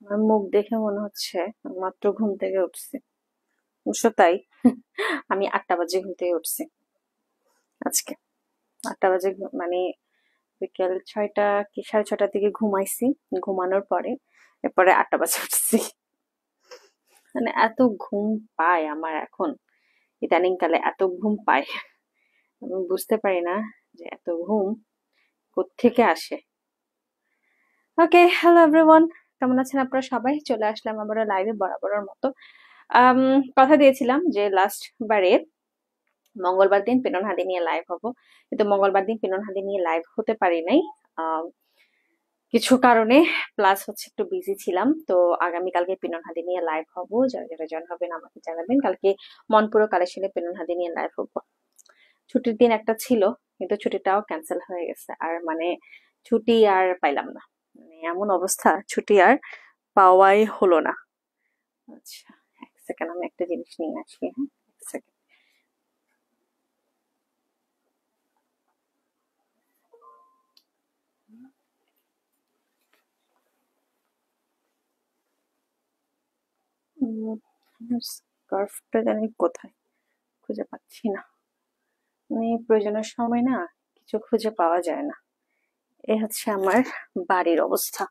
আমার মুখ দেখে মনে হচ্ছে মাত্র ঘুম থেকে উঠছি। অবশ্য তাই। আমি 8টা বাজে ঘুম থেকে উঠছি আজকে। 8টা বাজে মানে বিকেল 6টা কি 6:30টার দিকে ঘুমাইছি। ঘুমানোর পরে এরপরে 8টা বাজে উঠছি। মানে এত ঘুম পায় আমার এখন, ইদানিং কালে এত ঘুম পায়, আমি বুঝতে পারি না যে এত ঘুম কোত্থেকে আসে। ওকে, হ্যালো এভরিওয়ান, কেমন আছেন আপনারা সবাই? চলে আসলাম আবারও লাইভে বরাবরের মতো। আম, কথা দিয়েছিলাম যে লাস্ট বারে মঙ্গলবার দিন পিনন হাদি নিয়ে লাইভ হব, কিন্তু মঙ্গলবার দিন পিনন হাদি নিয়ে লাইভ হতে পারি নাই আম, কিছু কারণে। প্লাস হচ্ছে একটু বিজি ছিলাম। তো আগামীকালকে পিনন হাদি নিয়ে লাইভ হব, যারা যারা জয়েন হবেন আমাকে জানাবেন। কালকে মনপুরো কালেকশনে পিনন হাদি নিয়ে লাইভ হব। ছুটির দিন একটা ছিল, কিন্তু ছুটিটাও ক্যান্সেল হয়ে গেছে। আর মানে ছুটি আর পাইলাম না, মানে এমন অবস্থা, ছুটি আর পাওয়াই হলো না। আচ্ছা, এক সেকেন্ড, আমি একটা জিনিস নিয়ে আসি। হ্যাঁ, এক সেকেন্ড। স্কার্ফটা জানি কোথায়, খুঁজে পাচ্ছি না। মানে প্রয়োজনের সময় না কিছু খুঁজে পাওয়া যায় না। এ হচ্ছে আমার বাড়ির অবস্থা।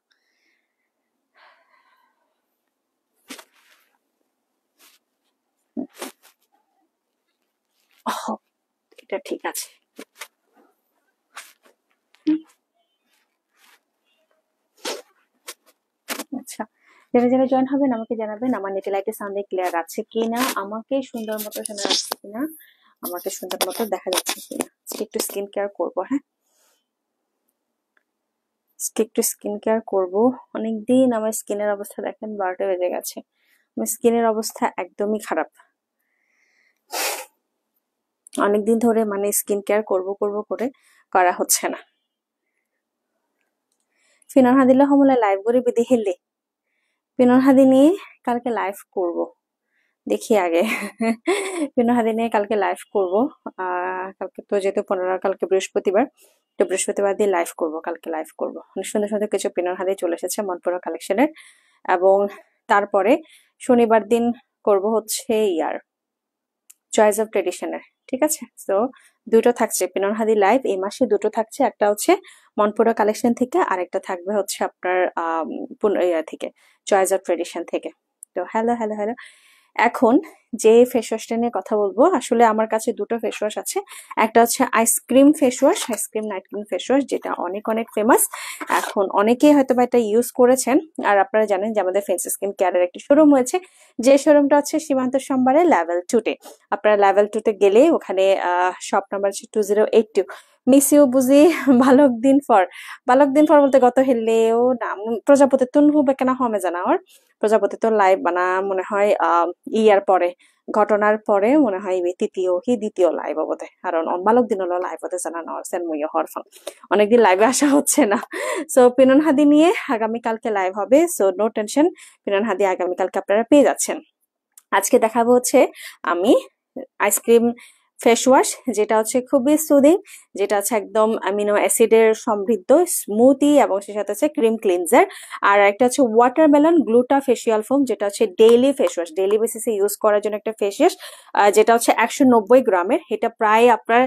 ওহ, এটা ঠিক আছে। আচ্ছা, যারা যারা জয়েন হবেন আমাকে জানাবেন আমার নেটে লাইটে সাউন্ডে ক্লিয়ার আছে কিনা, আমাকে সুন্দর মতো শোনা যাচ্ছে কিনা, আমাকে সুন্দর মতো দেখা যাচ্ছে কিনা। আজকে একটু স্কিন কেয়ার করবো। হ্যাঁ, আজকে একটু স্কিন কেয়ার করবো। অনেকদিন আমার স্কিনের অবস্থা দেখেন 12টা বেজে গেছে। আমার স্কিনের অবস্থা একদমই খারাপ। অনেকদিন ধরে মানে স্কিন কেয়ার করব করব করে করা হচ্ছে না। ফিনন হাদিলা হমলা লাইভ করে বিধি হেললে ফিনন হাদি নিয়ে কালকে লাইভ করব, দেখি আগে। ফিনন হাদি নিয়ে কালকে লাইভ করব। কালকে তো যেহেতু 15, কালকে বৃহস্পতিবার, তো বৃহস্পতিবার দিয়ে লাইভ করব, কালকে লাইভ করব। অনেক সুন্দর সুন্দর কিছু পিনন হাদি চলে এসেছে মনপুরা কালেকশনের। এবং তারপরে শনিবার দিন করব হচ্ছে ইয়ার চয়েস অফ ট্রেডিশনের। ঠিক আছে, তো দুটো থাকছে পিনন হাদি লাইভ এই মাসে, দুটো থাকছে। একটা হচ্ছে মনপুরা কালেকশন থেকে, আর একটা থাকবে হচ্ছে আপনার ইয়া থেকে, চয়েস অফ ট্রেডিশন থেকে। তো হ্যালো হ্যালো হ্যালো। এখন যে ফেস ওয়াশটা নিয়ে কথা বলবো, আসলে আমার কাছে দুটো ফেস ওয়াশ আছে। একটা হচ্ছে ice cream face wash, ice cream night cream face wash, যেটা অনেক অনেক ফেমাস। এখন অনেকেই হয়তো বা এটা ইউজ করেছেন। আর আপনারা জানেন যে আমাদের ফেন্সি স্কিন কেয়ারের একটি শোরুম হয়েছে, যে শোরুমটা হচ্ছে সীমান্ত সম্বারে লেভেল 2-তে। আপনারা লেভেল 2-তে গেলে ওখানে শপ নাম্বার হচ্ছে 2082। মিস ইউ বুঝি বালক দিন ফর, বালক দিন ফর বলতে গত হেললেও না, প্রজাপতি তুন হুবে কেনা হমে জানা ওর। প্রজাপতি তো লাইভ বানা মনে হয় ইয়ার পরে, ঘটনার পরে মনে হয় তৃতীয় কি দ্বিতীয় লাইভ হবতে, কারণ অম্বালক দিন হলো লাইভ হতে জানা না সেন মুইও হওয়ার ফল। অনেকদিন লাইভে আসা হচ্ছে না। সো পিনন হাদি নিয়ে আগামীকালকে লাইভ হবে, সো নো টেনশন, পিনন হাদি আগামীকালকে আপনারা পেয়ে যাচ্ছেন। আজকে দেখাবো হচ্ছে আমি আইসক্রিম ফেস ওয়াশ, যেটা হচ্ছে খুবই সুদিং, যেটা হচ্ছে একদম অ্যামিনো অ্যাসিডের সমৃদ্ধ, স্মুথি, এবং সে সাথে হচ্ছে ক্রিম ক্লিনজার। আর একটা হচ্ছে ওয়াটারমেলন গ্লুটা ফেসিয়াল ফোম, যেটা হচ্ছে ডেইলি ফেস ওয়াশ, ডেইলি বেসিসে ইউজ করার জন্য একটা ফেস ওয়াশ, যেটা হচ্ছে 190 গ্রামের। এটা প্রায় আপনার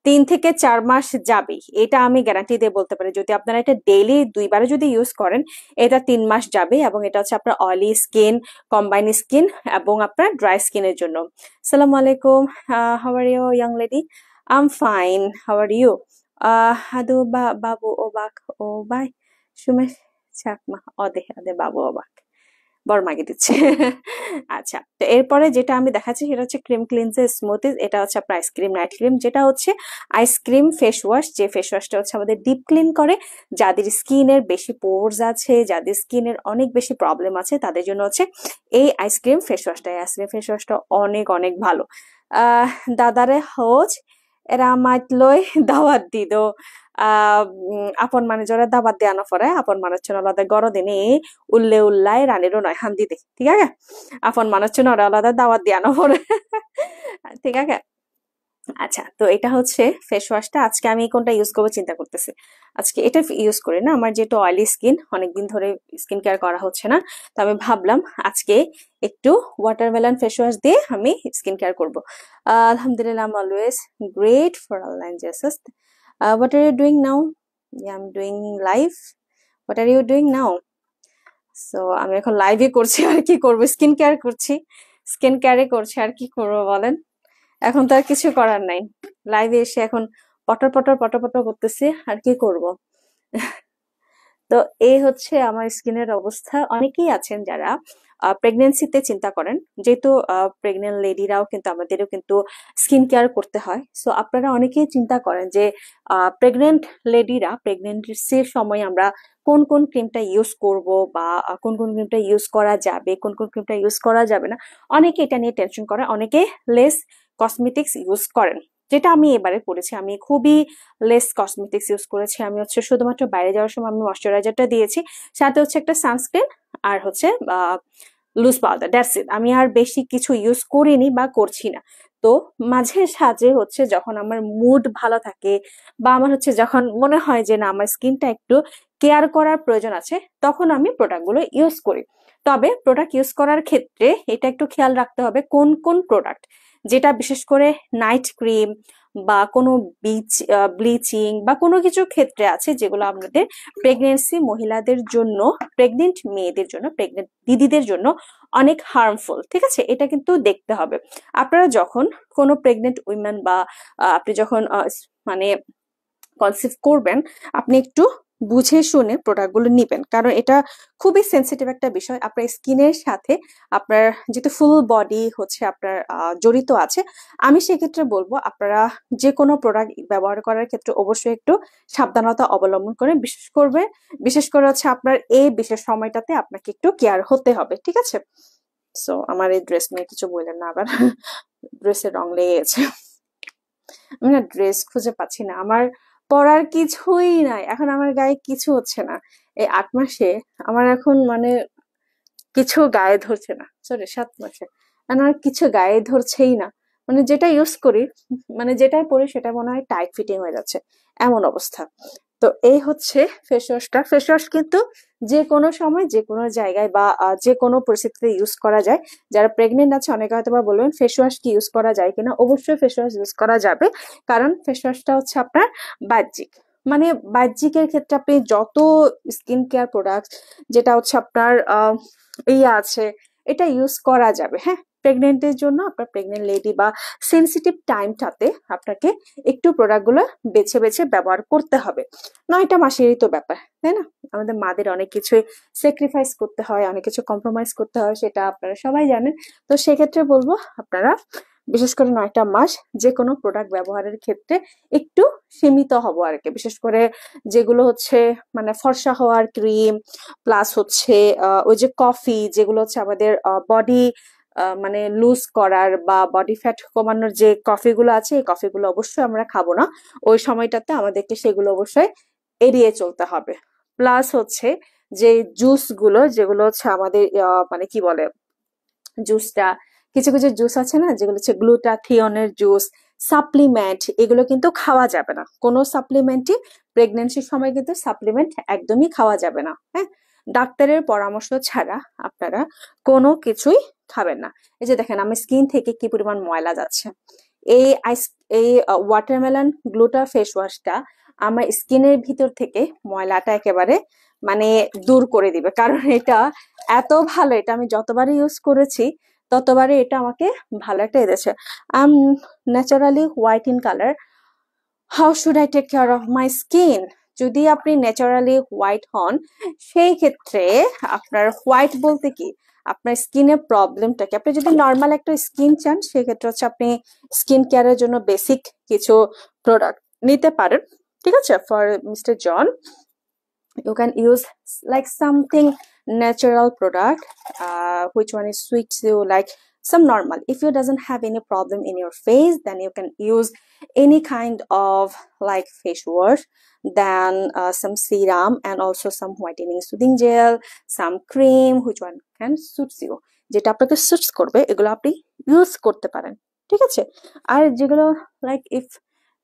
3 থেকে 4 মাস যাবেই, এটা আমি গ্যারান্টি দিয়ে বলতে পারি। যদি আপনারা এটা ডেইলি 2 বারে যদি ইউজ করেন, এটা 3 মাস যাবে। এবং এটা হচ্ছে আপনার অয়েলি স্কিন, কম্বাইন স্কিন, এবং আপনার ড্রাই স্কিনের জন্য। সালাম আলাইকুম, how are you young lady? I am fine, how are you? আদু বাবু ও বাক ও বাই সুমে চাকমা অদে আদে বাবু ও বাক বড় মাগে দিচ্ছে। আচ্ছা, তো এরপরে যেটা আমি দেখাচ্ছি সেটা হচ্ছে ক্রিম ক্লিনজার স্মুথিজ। এটা হচ্ছে আপনার আইসক্রিম নাইট ক্রিম, যেটা হচ্ছে আইসক্রিম ফেস ওয়াশ, যে ফেস ওয়াশটা হচ্ছে আমাদের ডিপ ক্লিন করে। যাদের স্কিনের বেশি পোরস আছে, যাদের স্কিনের অনেক বেশি প্রবলেম আছে, তাদের জন্য হচ্ছে এই আইসক্রিম ফেস ওয়াশটা। এই আইসক্রিম ফেস ওয়াশটা অনেক অনেক ভালো। আহ দাদারে হোজ এরা মাইত লই দাওয়াত দিদ, আপন মানে যারা দাবাত দিয়ে আনো পরে আপন মানুষ আলাদা গড় দিনে উল্লে উল্লাই রানীরও নয় হান্দি দে, ঠিক আছে? আপন মানুষ ওরা আলাদা দাওয়াত দিয়ে আনো পরে। ঠিক আছে। আচ্ছা, তো এটা হচ্ছে ফেস ওয়াশটা। আজকে আমি কোনটা ইউজ করবো চিন্তা করতেছি। আজকে এটা ইউজ করি না, আমার যেহেতু অয়েলি স্কিন, অনেকদিন ধরে স্কিন কেয়ার করা হচ্ছে না, তো আমি ভাবলাম আজকে একটু ওয়াটারমেলন ফেস ওয়াশ দিয়ে আমি স্কিন কেয়ার করবো। আলহামদুলিল্লাহ, I'm always great for online Jesus. What are you doing now? I am doing live. What are you doing now? So আমি এখন লাইভে করছি, আর কি করবো, স্কিন কেয়ার করছি, স্কিন কেয়ারে করছি, আর কি করবো বলেন। এখন তো আর কিছু করার নাই, লাইভে এসে এখন পটর পটর পটর পটর করতেছি, আর কি করব। তো এই হচ্ছে আমার স্কিনের অবস্থা। অনেকেই আছেন যারা প্রেগনেন্সিতে চিন্তা করেন, যেহেতু প্রেগনেন্ট লেডিরাও কিন্তু আমাদেরও কিন্তু স্কিন কেয়ার করতে হয়। সো আপনারা অনেকেই চিন্তা করেন যে প্রেগনেন্ট লেডিরা প্রেগনেন্সির সময় আমরা কোন কোন ক্রিমটা ইউজ করব, বা কোন কোন ক্রিমটা ইউজ করা যাবে, কোন কোন ক্রিমটা ইউজ করা যাবে না। অনেকে এটা নিয়ে টেনশন করে, অনেকে লেস কসমেটিক্স ইউজ করেন, যেটা আমি এবারে করেছি। আমি খুবই লেস কসমেটিক্স ইউজ করেছি। আমি হচ্ছে শুধুমাত্র বাইরে যাওয়ার সময় আমি ময়শ্চারাইজারটা দিয়েছি, সাথে হচ্ছে একটা সানস্ক্রিন, আর হচ্ছে লুজ পাউডার, দ্যাটস ইট। আমি আর বেশি কিছু ইউজ করিনি বা করছি না। তো মাঝে সাঝে হচ্ছে যখন আমার মুড ভালো থাকে, বা আমার হচ্ছে যখন মনে হয় যে না আমার স্কিনটা একটু কেয়ার করার প্রয়োজন আছে, তখন আমি প্রোডাক্টগুলো ইউজ করি। তবে প্রোডাক্ট ইউজ করার ক্ষেত্রে এটা একটু খেয়াল রাখতে হবে কোন কোন প্রোডাক্ট, যেটা বিশেষ করে নাইট ক্রিম বা কোনো ব্লিচিং বা কোনো কিছু ক্ষেত্রে আছে যেগুলো আমাদের প্রেগনেন্সি মহিলাদের জন্য, প্রেগনেন্ট মেয়েদের জন্য, প্রেগনেন্ট দিদিদের জন্য অনেক হার্মফুল। ঠিক আছে, এটা কিন্তু দেখতে হবে। আপনারা যখন কোনো প্রেগনেন্ট উইমেন বা আপনি যখন মানে কনসিভ করবেন, আপনি একটু বুঝে শুনে প্রোডাক্টগুলো নিবেন, কারণ এটা খুবই সেন্সিটিভ একটা বিষয় আপনার স্কিনের সাথে। আপনার যেহেতু ফুল বডি হচ্ছে আপনার জড়িত আছে, আমি সেক্ষেত্রে বলবো আপনারা যে কোনো প্রোডাক্ট ব্যবহার করার ক্ষেত্রে অবশ্যই একটু সাবধানতা অবলম্বন করে, বিশেষ করে হচ্ছে আপনার এই বিশেষ সময়টাতে আপনাকে একটু কেয়ার হতে হবে। ঠিক আছে। সো আমার এই ড্রেস নিয়ে কিছু বললেন না আবার, ড্রেসের রং লেগে গেছে। আমি না ড্রেস খুঁজে পাচ্ছি না, আমার পরার কিছুই নাই এখন, আমার গায়ে কিছু হচ্ছে না। এই 8 মাসে আমার এখন মানে কিছু গায়ে ধরছে না, সরি 7 মাসে আমার কিছু গায়ে ধরছেই না। মানে যেটা ইউজ করি, মানে যেটাই পরি সেটা মনে হয় টাইট ফিটিং হয়ে যাচ্ছে, এমন অবস্থা। তো এই হচ্ছে ফেস ওয়াশটা। ফেস ওয়াশ কিন্তু যে কোনো সময় যে কোনো জায়গায় বা যে কোনো পরিস্থিতিতে ইউজ করা যায়। যারা প্রেগনেন্ট আছে অনেকে হয়তো বা বলবেন ফেস ওয়াশ কি ইউজ করা যায় কিনা, অবশ্যই ফেস ওয়াশ ইউজ করা যাবে, কারণ ফেস ওয়াশটা হচ্ছে আপনার বাহ্যিক, মানে বাহ্যিকের ক্ষেত্রে আপনি যত স্কিন কেয়ার প্রোডাক্ট যেটা হচ্ছে আপনার ইয়ে আছে, এটা ইউজ করা যাবে। হ্যাঁ, প্রেগনেন্টের জন্য, আপনার প্রেগনেন্ট লেডি বা সেন্সিটিভ টাইমটাতে আপনাকে একটু প্রোডাক্টগুলো বেছে বেছে ব্যবহার করতে হবে। 9টা মাসেরই তো ব্যাপার, তাই না? আমাদের মাদের অনেক কিছুই স্যাক্রিফাইস করতে হয়, অনেক কিছু কম্প্রোমাইজ করতে হয়, সেটা আপনারা সবাই জানেন। তো সেক্ষেত্রে বলবো আপনারা বিশেষ করে 9টা মাস যে কোনো প্রোডাক্ট ব্যবহারের ক্ষেত্রে একটু সীমিত হব আর কি। বিশেষ করে যেগুলো হচ্ছে মানে ফর্সা হওয়ার ক্রিম, প্লাস হচ্ছে ওই যে কফি, যেগুলো হচ্ছে আমাদের বডি মানে লুজ করার বা বডি ফ্যাট কমানোর যে কফিগুলো আছে, এই কফিগুলো অবশ্যই আমরা খাবো না ওই সময়টাতে, আমাদেরকে সেগুলো অবশ্যই এড়িয়ে চলতে হবে। প্লাস হচ্ছে যে জুস গুলো, যেগুলো হচ্ছে আমাদের মানে কি বলে জুসটা, কিছু কিছু জুস আছে না যেগুলো হচ্ছে গ্লুটাথিয়নের জুস, সাপ্লিমেন্ট, এগুলো কিন্তু খাওয়া যাবে না। কোনো সাপ্লিমেন্টই প্রেগনেন্সির সময় কিন্তু সাপ্লিমেন্ট একদমই খাওয়া যাবে না। হ্যাঁ, ডাক্তারের পরামর্শ ছাড়া আপনারা কোনো কিছুই খাবেন না। এই যে দেখেন আমার স্কিন থেকে কি পরিমাণ ময়লা যাচ্ছে। এই আইস এই ওয়াটারমেলন গ্লুটা ফেস ওয়াশটা আমার স্কিনের ভিতর থেকে ময়লাটা একেবারে মানে দূর করে দিবে, কারণ এটা এত ভালো, এটা আমি যতবারই ইউজ করেছি ততবারই এটা আমাকে ভালো একটা এদেছে। I am naturally white in colour, how should I take care of my skin? যদি আপনি ন্যাচারালি হোয়াইট হন, সেই ক্ষেত্রে আপনার হোয়াইট বলতে কি, আপনার স্কিনের প্রবলেমটা কি। আপনি যদি নর্মাল একটা স্কিন চান, সেক্ষেত্রে হচ্ছে আপনি স্কিন কেয়ারের জন্য বেসিক কিছু প্রোডাক্ট নিতে পারেন। ঠিক আছে, for mister John you can use like something natural product, which one is suits you, like some normal. If you doesn't have any problem in your face, then you can use any kind of like face wash, then some serum, and also some whitening soothing gel, some cream, which one can suits you, যেটা আপনাকে suits করবে এগুলো আপনি use করতে পারেন। ঠিক আছে। আর যেগুলো like if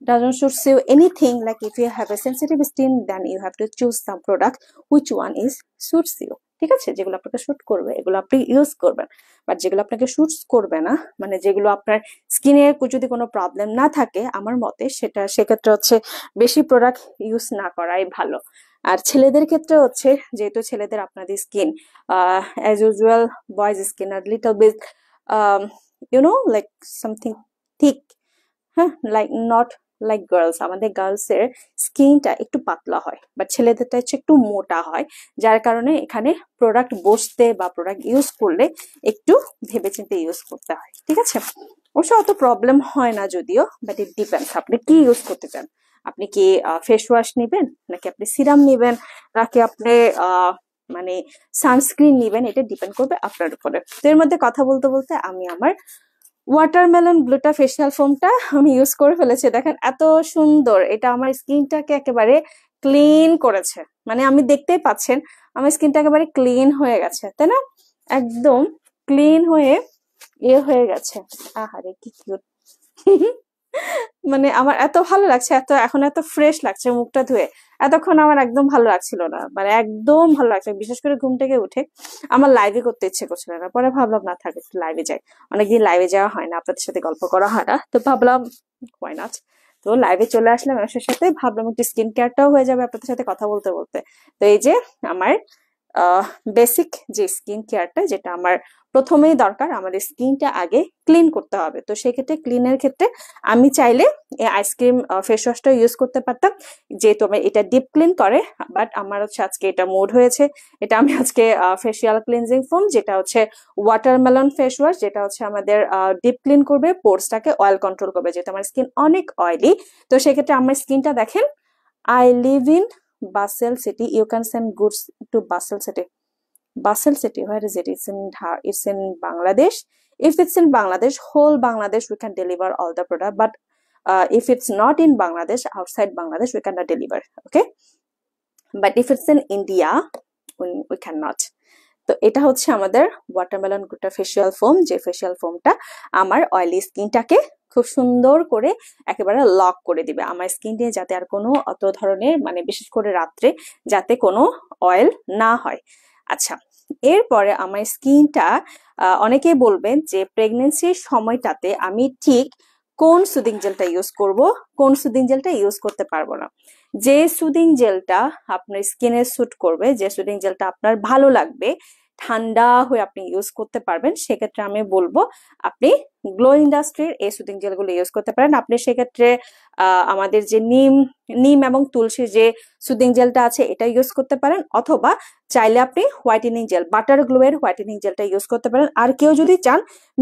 doesn't suits you anything, like if you have a sensitive skin then you have to choose some product which one is suits you, ঠিক আছে। যেগুলো আপনাকে শুট করবে এগুলো আপনি ইউজ করবেন, বাট যেগুলো আপনাকে শুটস করবে না, মানে যেগুলো আপনার স্কিনে যদি কোনো প্রবলেম না থাকে আমার মতে সেক্ষেত্রে হচ্ছে বেশি প্রোডাক্ট ইউজ না করাই ভালো। আর ছেলেদের ক্ষেত্রে হচ্ছে যেহেতু ছেলেদের আপনাদের skin as usual boys skin are little bit like something thick, হ্যাঁ, লাইক নট লাইক গার্লস, আমাদের গার্লস এর স্কিনটা একটু পাতলা হয় বাট ছেলেদেরটা হচ্ছে একটু মোটা হয়, যার কারণে এখানে প্রোডাক্ট বসতে বা প্রোডাক্ট ইউজ করলে একটু ভেবেচিন্তে ইউজ করতে হয়, ঠিক আছে। অবশ্য অত প্রবলেম হয় না যদিও, বাট ইট ডিপেন্ডস আপনি কি ইউজ করতে চান। আপনি কি ফেস ওয়াশ নেবেন, নাকি আপনি সিরাম নেবেন, নাকি আপনি মানে সানস্ক্রিন নেবেন, এটা ডিপেন্ড করবে আপনার উপরে। তো এর মধ্যে কথা বলতে বলতে আমি আমার ওয়াটারমেলন গ্লুটা ফেশিয়াল ফোমটা আমি ইউজ করে ফেলেছি। দেখেন এত সুন্দর, এটা আমার স্কিনটাকে একেবারে ক্লিন করেছে, মানে আমি দেখতেই পাচ্ছেন আমার স্কিনটা একেবারে ক্লিন হয়ে গেছে, তাই না? একদম ক্লিন হয়ে হয়ে গেছে। আহারে কি কিউট মানে আমার এত ভালো লাগছে, এখন এত ফ্রেশ লাগছে মুখটা ধুয়ে। এতক্ষণ আমার একদম ভালো লাগছিল না, মানে একদম ভালো লাগছে, বিশেষ করে ঘুম থেকে উঠে আমার লাইভে করতে ইচ্ছে করছিল না, পরে ভাবলাম না থাকে লাইভে যাই, অনেকদিন লাইভে যাওয়া হয় না, আপনাদের সাথে গল্প করা হয় না, তো ভাবলাম why not, তো লাইভে চলে আসলাম মানুষের সাথে, ভাবলাম একটু স্কিন কেয়ারটাও হয়ে যাবে আপনাদের সাথে কথা বলতে বলতে। তো এই যে আমার বেসিক যে স্কিন কেয়ারটা, যেটা আমার প্রথমেই দরকার, আমাদের স্কিনটা আগে ক্লিন করতে হবে। তো সেক্ষেত্রে ক্লিনের ক্ষেত্রে আমি চাইলে এই আইসক্রিম ফেস ওয়াশটা ইউজ করতে পারতাম, যেহেতু আমার এটা ডিপ ক্লিন করে, বাট আমার হচ্ছে আজকে এটা মুড হয়েছে, এটা আমি আজকে ফেসিয়াল ক্লিনজিং ফোম, যেটা হচ্ছে ওয়াটারমেলন ফেস ওয়াশ, যেটা হচ্ছে আমাদের ডিপ ক্লিন করবে, পোর্সটাকে অয়েল কন্ট্রোল করবে, যেহেতু আমার স্কিন অনেক অয়েলি। তো সেক্ষেত্রে আমার স্কিনটা দেখেন, I live in Basel city. You can send goods to Basel city. Basel city, where is it? It's in Bangladesh. If it's in Bangladesh, whole Bangladesh, we can deliver all the product. But if it's not in Bangladesh, outside Bangladesh, we cannot deliver. Okay. But if it's in India, we cannot. তো এটা হচ্ছে আমাদের watermelon গ্লুটা facial foam, যে facial ফোমটা আমার oily স্কিনটাকে খুব সুন্দর করে একেবারে লক করে দিবে আমার স্কিন দিয়ে, যাতে আর কোনো অত ধরনের, মানে বিশেষ করে রাত্রে যাতে কোনো অয়েল না হয়। আচ্ছা, এরপরে আমার স্কিনটা অনেকেই বলবেন যে প্রেগনেন্সির সময়টাতে আমি ঠিক কোন সুদিং জেলটা ইউজ করব, কোন সুদিং জেলটা ইউজ করতে পারবো না। যে সুদিং জেলটা আপনার স্কিনে স্যুট করবে, যে সুদিং জেলটা আপনার ভালো লাগবে, ঠান্ডা হয়ে আপনি ইউজ করতে পারবেন, সেক্ষেত্রে আমি বলবো আপনি গ্লো ইন্ডাস্ট্রির এই সুদিং জেলগুলো ইউজ করতে পারেন। আপনি সেক্ষেত্রে আমাদের যে নিম এবং তুলসীর যে সুদিং জেলটা আছে এটা ইউজ করতে পারেন, অথবা চাইলে আপনি হোয়াইটেনিং জেল, বাটার গ্লো এর হোয়াইটেনিং জেলটা ইউজ করতে পারেন। আর কেউ যদি চান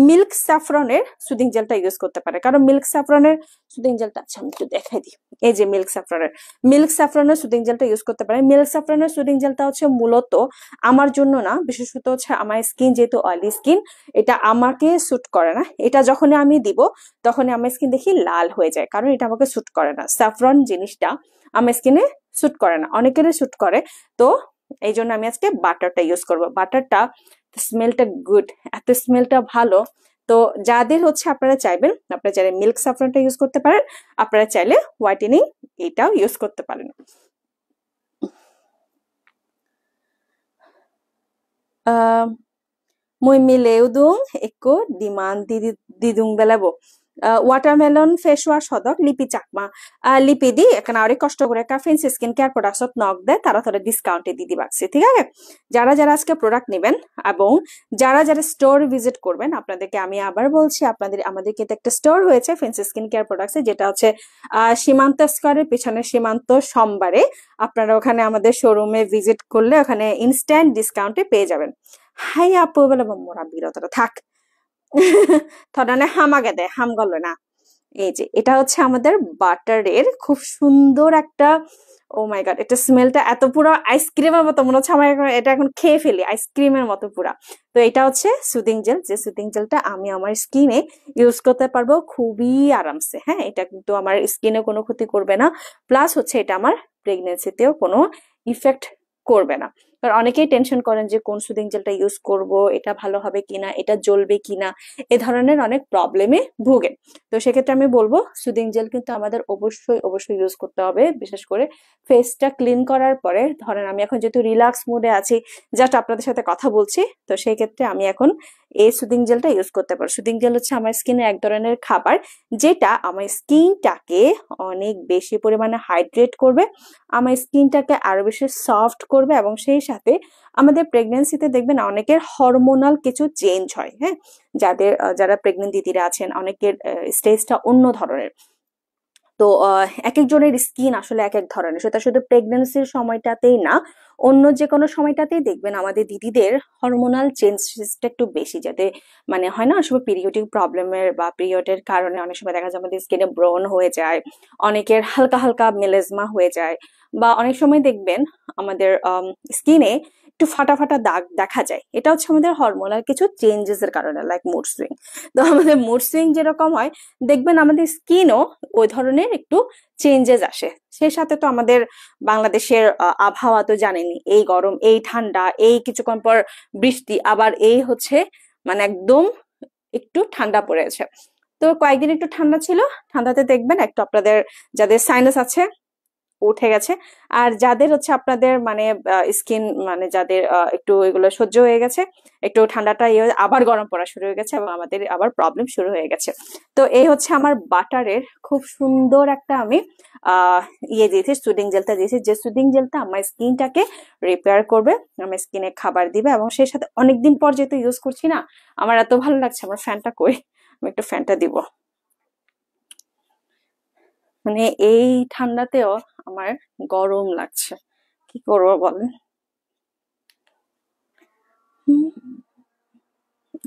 মিল্ক স্যাফরনের সুদিং জেলটা ইউজ করতে পারে, কারণ মিল্ক স্যাফরনের সুদিং জেলটা, আচ্ছা আমি একটু দেখাই দিই, এই যে মিল্ক স্যাফরনের সুদিং জেলটা ইউজ করতে পারেন। মিল্ক স্যাফরনের সুদিং জেলটা হচ্ছে মূলত আমার জন্য না, বিশেষত হচ্ছে আমার স্কিন যেহেতু অয়েলি স্কিন, এটা আমাকে স্যুট করে না। এটা যখনই আমি দিব তখনই আমার স্কিন দেখি লাল হয়ে যায়, কারণ এটা আমাকে স্যুট করে না। স্যাফরন জিনিসটা আমার স্কিনে স্যুট করে না, অনেকেরই স্যুট করে। তো এই জন্য আমি আজকে বাটারটা ইউজ করবো। বাটারটা স্মেলটা গুড, এত স্মেলটা ভালো। তো যাদের হচ্ছে আপনারা চাইবেন, আপনারা চাইলে মিল্ক স্যাফরনটা ইউজ করতে পারেন, আপনারা চাইলে হোয়াইটেনিং এটাও ইউজ করতে পারেন। Muy mileudung eko diman didung belebo watermelon face wash হদক লিপি চাকমা লিপি দি এখানে আরে কষ্ট করে একটা ফেন্সি স্কিন কেয়ার প্রোডাক্টসত নক দেয়, তারা তারা ডিসকাউন্টে দিদি বাকছে, ঠিক আছে। যারা যারা আজকে প্রোডাক্ট নেবেন এবং যারা যারা স্টোর ভিজিট করবেন, আপনাদেরকে আমি আবার বলছি, আমাদের কিন্তু একটা স্টোর হয়েছে ফেন্সি স্কিন কেয়ার প্রোডাক্টসে, যেটা হচ্ছে সীমান্ত স্কয়ারের পিছনে সীমান্ত সোমবারে। আপনারা ওখানে আমাদের শোরুমে ভিজিট করলে ওখানে ইনস্ট্যান্ট ডিসকাউন্টে পেয়ে যাবেন। হাই আপু বলে মোরা বিরতটা থাক থরানে হামাগে দেয়, হাম গল না। এই যে এটা হচ্ছে আমাদের বাটারের খুব সুন্দর একটা, ও মাই গড, এটা স্মেলটা এত পুরো আইসক্রিমের মতো মনে হচ্ছে আমার এটা এখন খেয়ে ফেলি, আইসক্রিমের মতো পুরা। তো এটা হচ্ছে সুদিং জেল, যে সুদিং জেলটা আমি আমার স্কিনে ইউজ করতে পারবো খুবই আরামসে। হ্যাঁ, এটা কিন্তু আমার স্কিনে কোনো ক্ষতি করবে না, প্লাস হচ্ছে এটা আমার প্রেগনেন্সিতেও কোনো ইফেক্ট করবে না। কারণ অনেকেই টেনশন করেন যে কোন সুদিং জেলটা ইউজ করব, এটা ভালো হবে কিনা, এটা জ্বলবে কিনা, এ ধরনের অনেক প্রবলেমে ভুগে। তো সেক্ষেত্রে আমি বলবো সুদিং জেল কিন্তু আমাদের অবশ্যই অবশ্যই ইউজ করতে হবে, বিশেষ করে ফেসটা ক্লিন করার পরে। ধরেন আমি এখন যেহেতু রিল্যাক্স মুডে আছি, জাস্ট আপনাদের সাথে কথা বলছি, তো সেই ক্ষেত্রে আমি এখন এই সুদিং জেলটা ইউজ করতে পারি। সুদিং জেল হচ্ছে আমার স্কিনের এক ধরনের খাবার, যেটা আমার স্কিনটাকে অনেক বেশি পরিমাণে হাইড্রেট করবে, আমার স্কিনটাকে আরো বেশি সফট করবে, এবং সেই সাথে আমাদের প্রেগনেন্সিতে দেখবেন অনেকের হরমোনাল কিছু চেঞ্জ হয়, হ্যাঁ, যারা প্রেগনেন্ট দিদিরা আছেন অনেকের স্টেজটা অন্য ধরনের। তো এক একজনের স্কিন আসলে এক এক ধরনের, সেটা শুধু প্রেগনেন্সির সময়টাতেই না, অন্য যে কোনো সময়টাতেই দেখবেন আমাদের দিদিদের হরমোনাল চেঞ্জটা একটু বেশি, যাতে মানে হয় না আসলে পিরিয়ডিক প্রবলেমের বা পিরিয়ডের কারণে অনেক সময় দেখা যায় আমাদের স্কিনে ব্রন হয়ে যায়, অনেকের হালকা হালকা মেলেজমা হয়ে যায়, বা অনেক সময় দেখবেন আমাদের স্কিনে একটু ফাটা ফাটা দাগ দেখা যায়। এটা হচ্ছে আমাদের হরমোনাল কিছু চেঞ্জেস এর কারণে, লাইক মুড সুইং। তো আমাদের মুড সুইং যেরকম হয়, দেখবেন আমাদের স্কিনও ওই ধরনের একটু চেঞ্জেস আসে। সেই সাথে তো আমাদের বাংলাদেশের আবহাওয়া তো জানেনি, এই গরম, এই ঠান্ডা, এই কিছুক্ষণ পর বৃষ্টি, আবার এই হচ্ছে মানে একদম একটু ঠান্ডা পড়েছে। তো কয়েকদিন একটু ঠান্ডা ছিল, ঠান্ডাতে দেখবেন একটু আপনাদের যাদের সাইনাস আছে উঠে গেছে, আর যাদের হচ্ছে আপনাদের মানে স্কিন মানে যাদের একটু এগুলো সহ্য হয়ে গেছে, একটু ঠান্ডাটা আবার গরম পড়া শুরু হয়ে গেছে, এবং আমাদের আবার প্রবলেম শুরু হয়ে গেছে। তো এই হচ্ছে আমার বাটারের খুব সুন্দর একটা আমি ইয়ে দিয়েছি, সুদিং জেলটা দিয়েছি, যে সুদিং জেলটা আমার স্কিনটাকে রিপেয়ার করবে, আমার স্কিনে খাবার দিবে, এবং সেই সাথে অনেকদিন পর যেহেতু ইউজ করছি না, আমার এত ভালো লাগছে। আমার ফ্যানটা কই, আমি একটু ফ্যানটা দিব। মানে এই ঠান্ডাতেও আমার গরম লাগছে, কি করবো বলেন। হুম,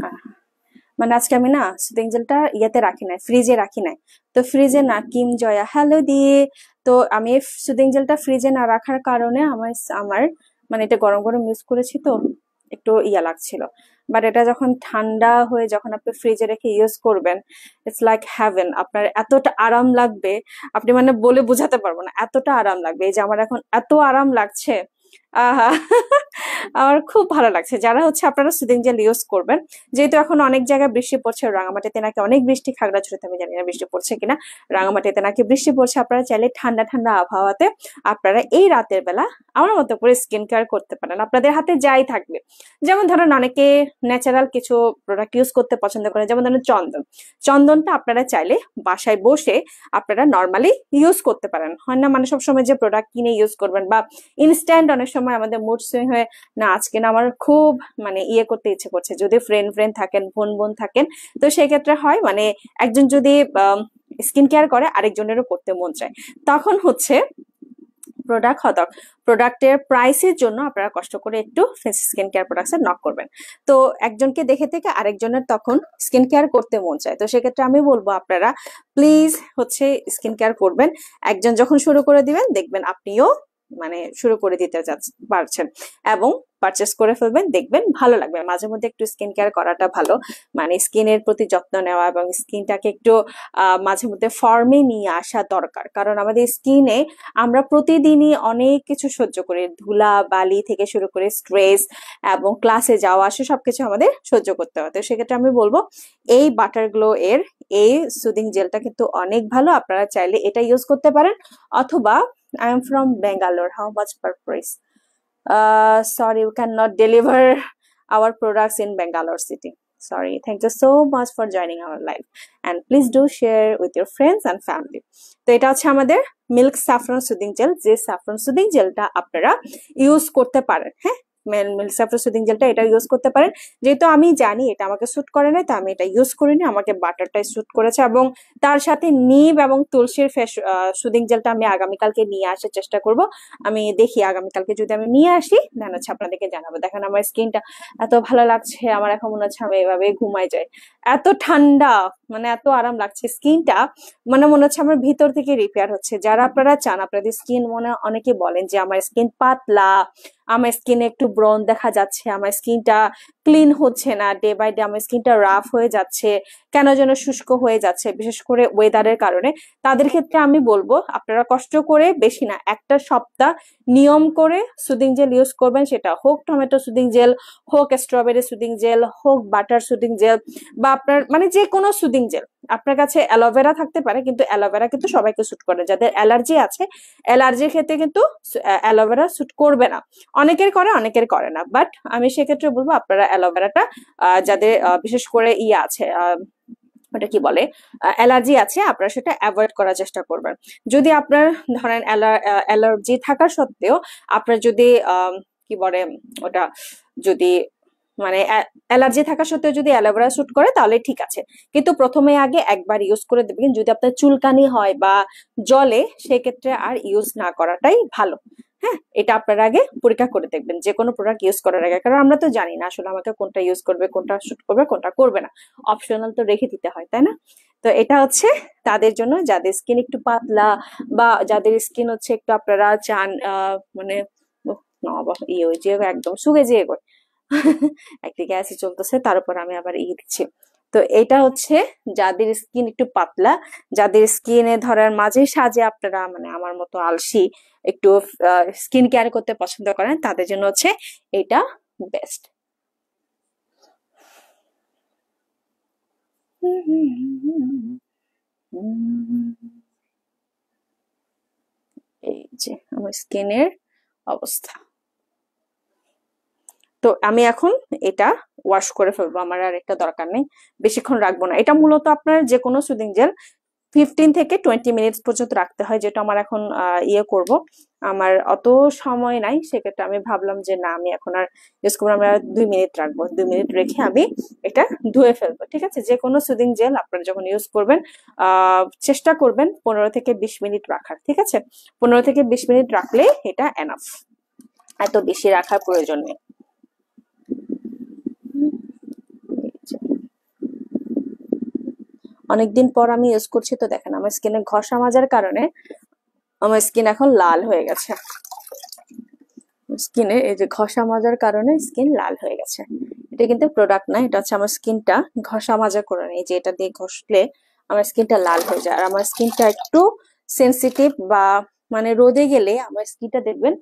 আহ, মানে আজকে আমি না সুদিং জেলটা ইয়েতে রাখি নাই, ফ্রিজে রাখি নাই। তো ফ্রিজে না, কিম জয়া হ্যালো দিয়ে, তো আমি সুদিং জেলটা ফ্রিজে না রাখার কারণে আমার আমার মানে এটা গরম গরম ইউজ করেছি তো একটু ইয়া লাগছিল। বাট এটা যখন ঠান্ডা হয়ে যখন আপনি ফ্রিজে রেখে ইউজ করবেন, ইটস লাইক হ্যাভেন। আপনার এতটা আরাম লাগবে, আপনি মানে বলে বোঝাতে পারবো না, এতটা আরাম লাগবে। এই যে আমার এখন এত আরাম লাগছে, আহা আমার খুব ভালো লাগছে। যারা হচ্ছে আপনারা সুদিং জেল ইউজ করবেন, যেহেতু এখন অনেক জায়গায় বৃষ্টি পড়ছে, রাঙামাটিতে নাকি অনেক বৃষ্টি, খাগড়াছড়িতে আমি জানি না বৃষ্টি পড়ছে কিনা, রাঙামাটিতে নাকি বৃষ্টি পড়ছে, আপনারা চাইলে ঠান্ডা ঠান্ডা আবহাওয়াতে আপনারা এই রাতের বেলা আমার মতো করে স্কিন কেয়ার করতে পারেন। আপনাদের হাতে যাই থাকবে, যেমন ধরেন অনেকে ন্যাচারাল কিছু প্রোডাক্ট ইউজ করতে পছন্দ করে, যেমন ধরেন চন্দন। চন্দনটা আপনারা চাইলে বাসায় বসে আপনারা নর্মালি ইউজ করতে পারেন। হয় না মানে সবসময় যে প্রোডাক্ট কিনে ইউজ করবেন, বা ইনস্ট্যান্ট অনেক সময় আমাদের মুড সুইং হয়ে না আজকে না আমার খুব মানে ইয়ে করতে ইচ্ছে করছে, যদি ফ্রেন্ড ফ্রেন্ড থাকেন, বোন বোন থাকেন, তো সেক্ষেত্রে হয় মানে একজন যদি স্কিন কেয়ার করে আরেকজনেরও করতে মন চায়, তখন হচ্ছে প্রোডাক্ট হতক প্রোডাক্টের প্রাইসের জন্য আপনারা কষ্ট করে একটু face skin care products knock করবেন। তো একজনকে দেখে থেকে আরেকজনের তখন স্কিন কেয়ার করতে মন চায়। তো সেক্ষেত্রে আমি বলবো আপনারা প্লিজ হচ্ছে স্কিন কেয়ার করবেন। একজন যখন শুরু করে দিবেন দেখবেন আপনিও মানে শুরু করে দিতে পারছেন, এবং পারচেস করে ফেলবেন, দেখবেন ভালো লাগবে। মাঝে মধ্যে একটু স্কিন কেয়ার করাটা ভালো, মানে স্কিনের প্রতি যত্ন নেওয়া এবং স্কিনটাকে একটু মাঝে মধ্যে ফর্মে নিয়ে আসা দরকার। কারণ আমাদের স্কিনে আমরা প্রতিদিনই অনেক কিছু সহ্য করি, ধুলা বালি থেকে শুরু করে স্ট্রেস এবং ক্লাসে যাওয়া আসা সবকিছু আমাদের সহ্য করতে হয়। তো সেক্ষেত্রে আমি বলবো এই বাটার গ্লো এর এই সুদিং জেলটা কিন্তু অনেক ভালো, আপনারা চাইলে এটা ইউজ করতে পারেন। অথবা I am from Bangalore, how much per price? Sorry, we cannot deliver our products in Bangalore city. Sorry. Thank you so much for joining our live, and please do share with your friends and family. তো এটা হচ্ছে আমাদের milk saffron soothing jail, যে saffron soothing জেলটা আপনারা use করতে পারেন। হ্যাঁ, মিল্ক স্যাফরন সুদিং জেলটা এটা ইউজ করতে পারেন। যেহেতু আমি জানি এটা আমাকে স্যুট করে না, তো আমি এটা ইউজ করিনি, আমাকে বাটারটাই স্যুট করেছে, এবং তার সাথে নিম এবং তুলসীর ফেস সুদিং জেলটা আমি আগামীকালকে নিয়ে আসার চেষ্টা করব। আমি দেখি আগামীকালকে যদি আমি নিয়ে আসি দেন হচ্ছে আপনাদেরকে জানাবো। দেখেন আমার স্কিনটা এত ভালো লাগছে, আমার এখন মনে হচ্ছে আমি এভাবে ঘুমাই যাই, এত ঠান্ডা, মানে এত আরাম লাগছে স্কিনটা, মানে মনে হচ্ছে আমার ভিতর থেকে রিপেয়ার হচ্ছে। যারা আপনারা চান আপনাদের স্কিন, মনে অনেকে বলেন যে আমার স্কিন পাতলা, আমার স্কিনে একটু ব্রন দেখা যাচ্ছে, আমার স্কিনটা ক্লিন হচ্ছে না, ডে বাই ডে আমার স্কিনটা রাফ হয়ে যাচ্ছে, কেন যেন শুষ্ক হয়ে যাচ্ছে, বিশেষ করে ওয়েদারের কারণে, তাদের ক্ষেত্রে আমি বলবো আপনারা কষ্ট করে, বেশি না, একটা সপ্তাহ নিয়ম করে সুদিং জেল ইউজ করবেন। সেটা হোক টমেটো সুদিং জেল, হোক স্ট্রবেরি সুদিং জেল, হোক বাটার সুদিং জেল, বা আপনার মানে যে কোনো সুদিং জেল। আপনার কাছে অ্যালোভেরা থাকতে পারে, কিন্তু অ্যালোভেরা কিন্তু সবাইকে স্যুট করে, যাদের অ্যালার্জি আছে অ্যালার্জির ক্ষেত্রে কিন্তু অ্যালোভেরা স্যুট করবে না। অনেকের করে, অনেকের করে না, বাট আমি সেক্ষেত্রে বলবো আপনারা অ্যালোভেরাটা যাদের বিশেষ করে ইয়ে আছে, ওটা কি বলে, অ্যালার্জি আছে, আপনারা সেটা অ্যাভয়েড করার চেষ্টা করবেন। যদি আপনার ধরেন অ্যালার্জি থাকা সত্ত্বেও আপনার যদি কি বলে ওটা, যদি মানে অ্যালার্জি থাকা সত্ত্বেও যদি অ্যালোভেরা শুট করে তাহলে ঠিক আছে, কিন্তু প্রথমে আগে একবার ইউজ করে দেখবেন। যদি আপনার চুলকানি হয় বা জলে, সেক্ষেত্রে আর ইউজ না করাটাই ভালো। হ্যাঁ, এটা আপনার আগে পরীক্ষা করে দেখবেন যে কোনো প্রোডাক্ট ইউজ করার আগে, কারণ আমরা তো জানি না আসলে আমাকে কোনটা ইউজ করবে, কোনটা শুট করবে, কোনটা করবে না, অপশনাল তো রেখে দিতে হয়, তাই না? তো এটা হচ্ছে তাদের জন্য যাদের স্কিন একটু পাতলা, বা যাদের স্কিন হচ্ছে একটু আপনারা চান মানে ইয়ে ওই যে একদম শুকে যেয়ে একদিকে অ্যাসি চলতেছে, তার উপর আমি আবার দিচ্ছি। তো এটা হচ্ছে যাদের স্কিন একটু পাতলা, যাদের স্কিনে ধরার মাঝে সাজে আপনারা মানে আমার মতো আলসি একটু স্কিন কেয়ার করতে পছন্দ করেন, তাদের জন্য হচ্ছে এটা বেস্ট। এই যে আমার স্কিনের অবস্থা। তো আমি এখন এটা ওয়াশ করে ফেলবো, আমার আর এটা দরকার নেই, বেশিক্ষণ রাখবো না। এটা মূলত আপনার যে কোনো সুদিং জেল 15 থেকে 20 মিনিটস পর্যন্ত রাখতে হয়, যেটা আমার এখন ইয়ে করব, আমার অত সময় নাই, সেক্ষেত্রে আমি ভাবলাম যে না, আমি এখন আর ইউজ করবো, আমি আর 2 মিনিট রাখবো, 2 মিনিট রেখে আমি এটা ধুয়ে ফেলবো। ঠিক আছে, যে কোনো সুদিং জেল আপনারা যখন ইউজ করবেন চেষ্টা করবেন 15 থেকে 20 মিনিট রাখার। ঠিক আছে, 15 থেকে 20 মিনিট রাখলে এটা এনাফ, এত বেশি রাখার প্রয়োজন নেই। অনেকদিন পর আমি ইউজ করছি, তো দেখেন আমার স্কিনে ঘষা মাজার কারণে আমার স্কিন এখন লাল হয়ে গেছে। স্কিনে এই যে ঘষা মাজার কারণে স্কিন লাল হয়ে গেছে। এটা কিন্তু প্রোডাক্ট না, এটা হচ্ছে আমার স্কিনটা ঘষা মাজা করে নেই, যে এটা দিয়ে ঘষলে আমার স্কিনটা লাল হয়ে যায়। আর আমার স্কিনটা একটু সেন্সিটিভ, বা মানে রোদে গেলে আমার স্কিনটা দেখবেন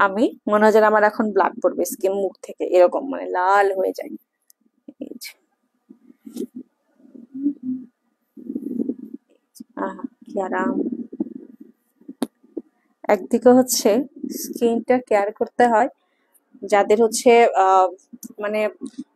আমি মনে হয় যেন আমার এখন ব্লাড পড়বে স্কিন মুখ থেকে, এরকম মানে লাল হয়ে যায়। এই যে আহা কি আরাম। একদিকে হচ্ছে স্কিনটা কেয়ার করতে হয়, যাদের হচ্ছে মানে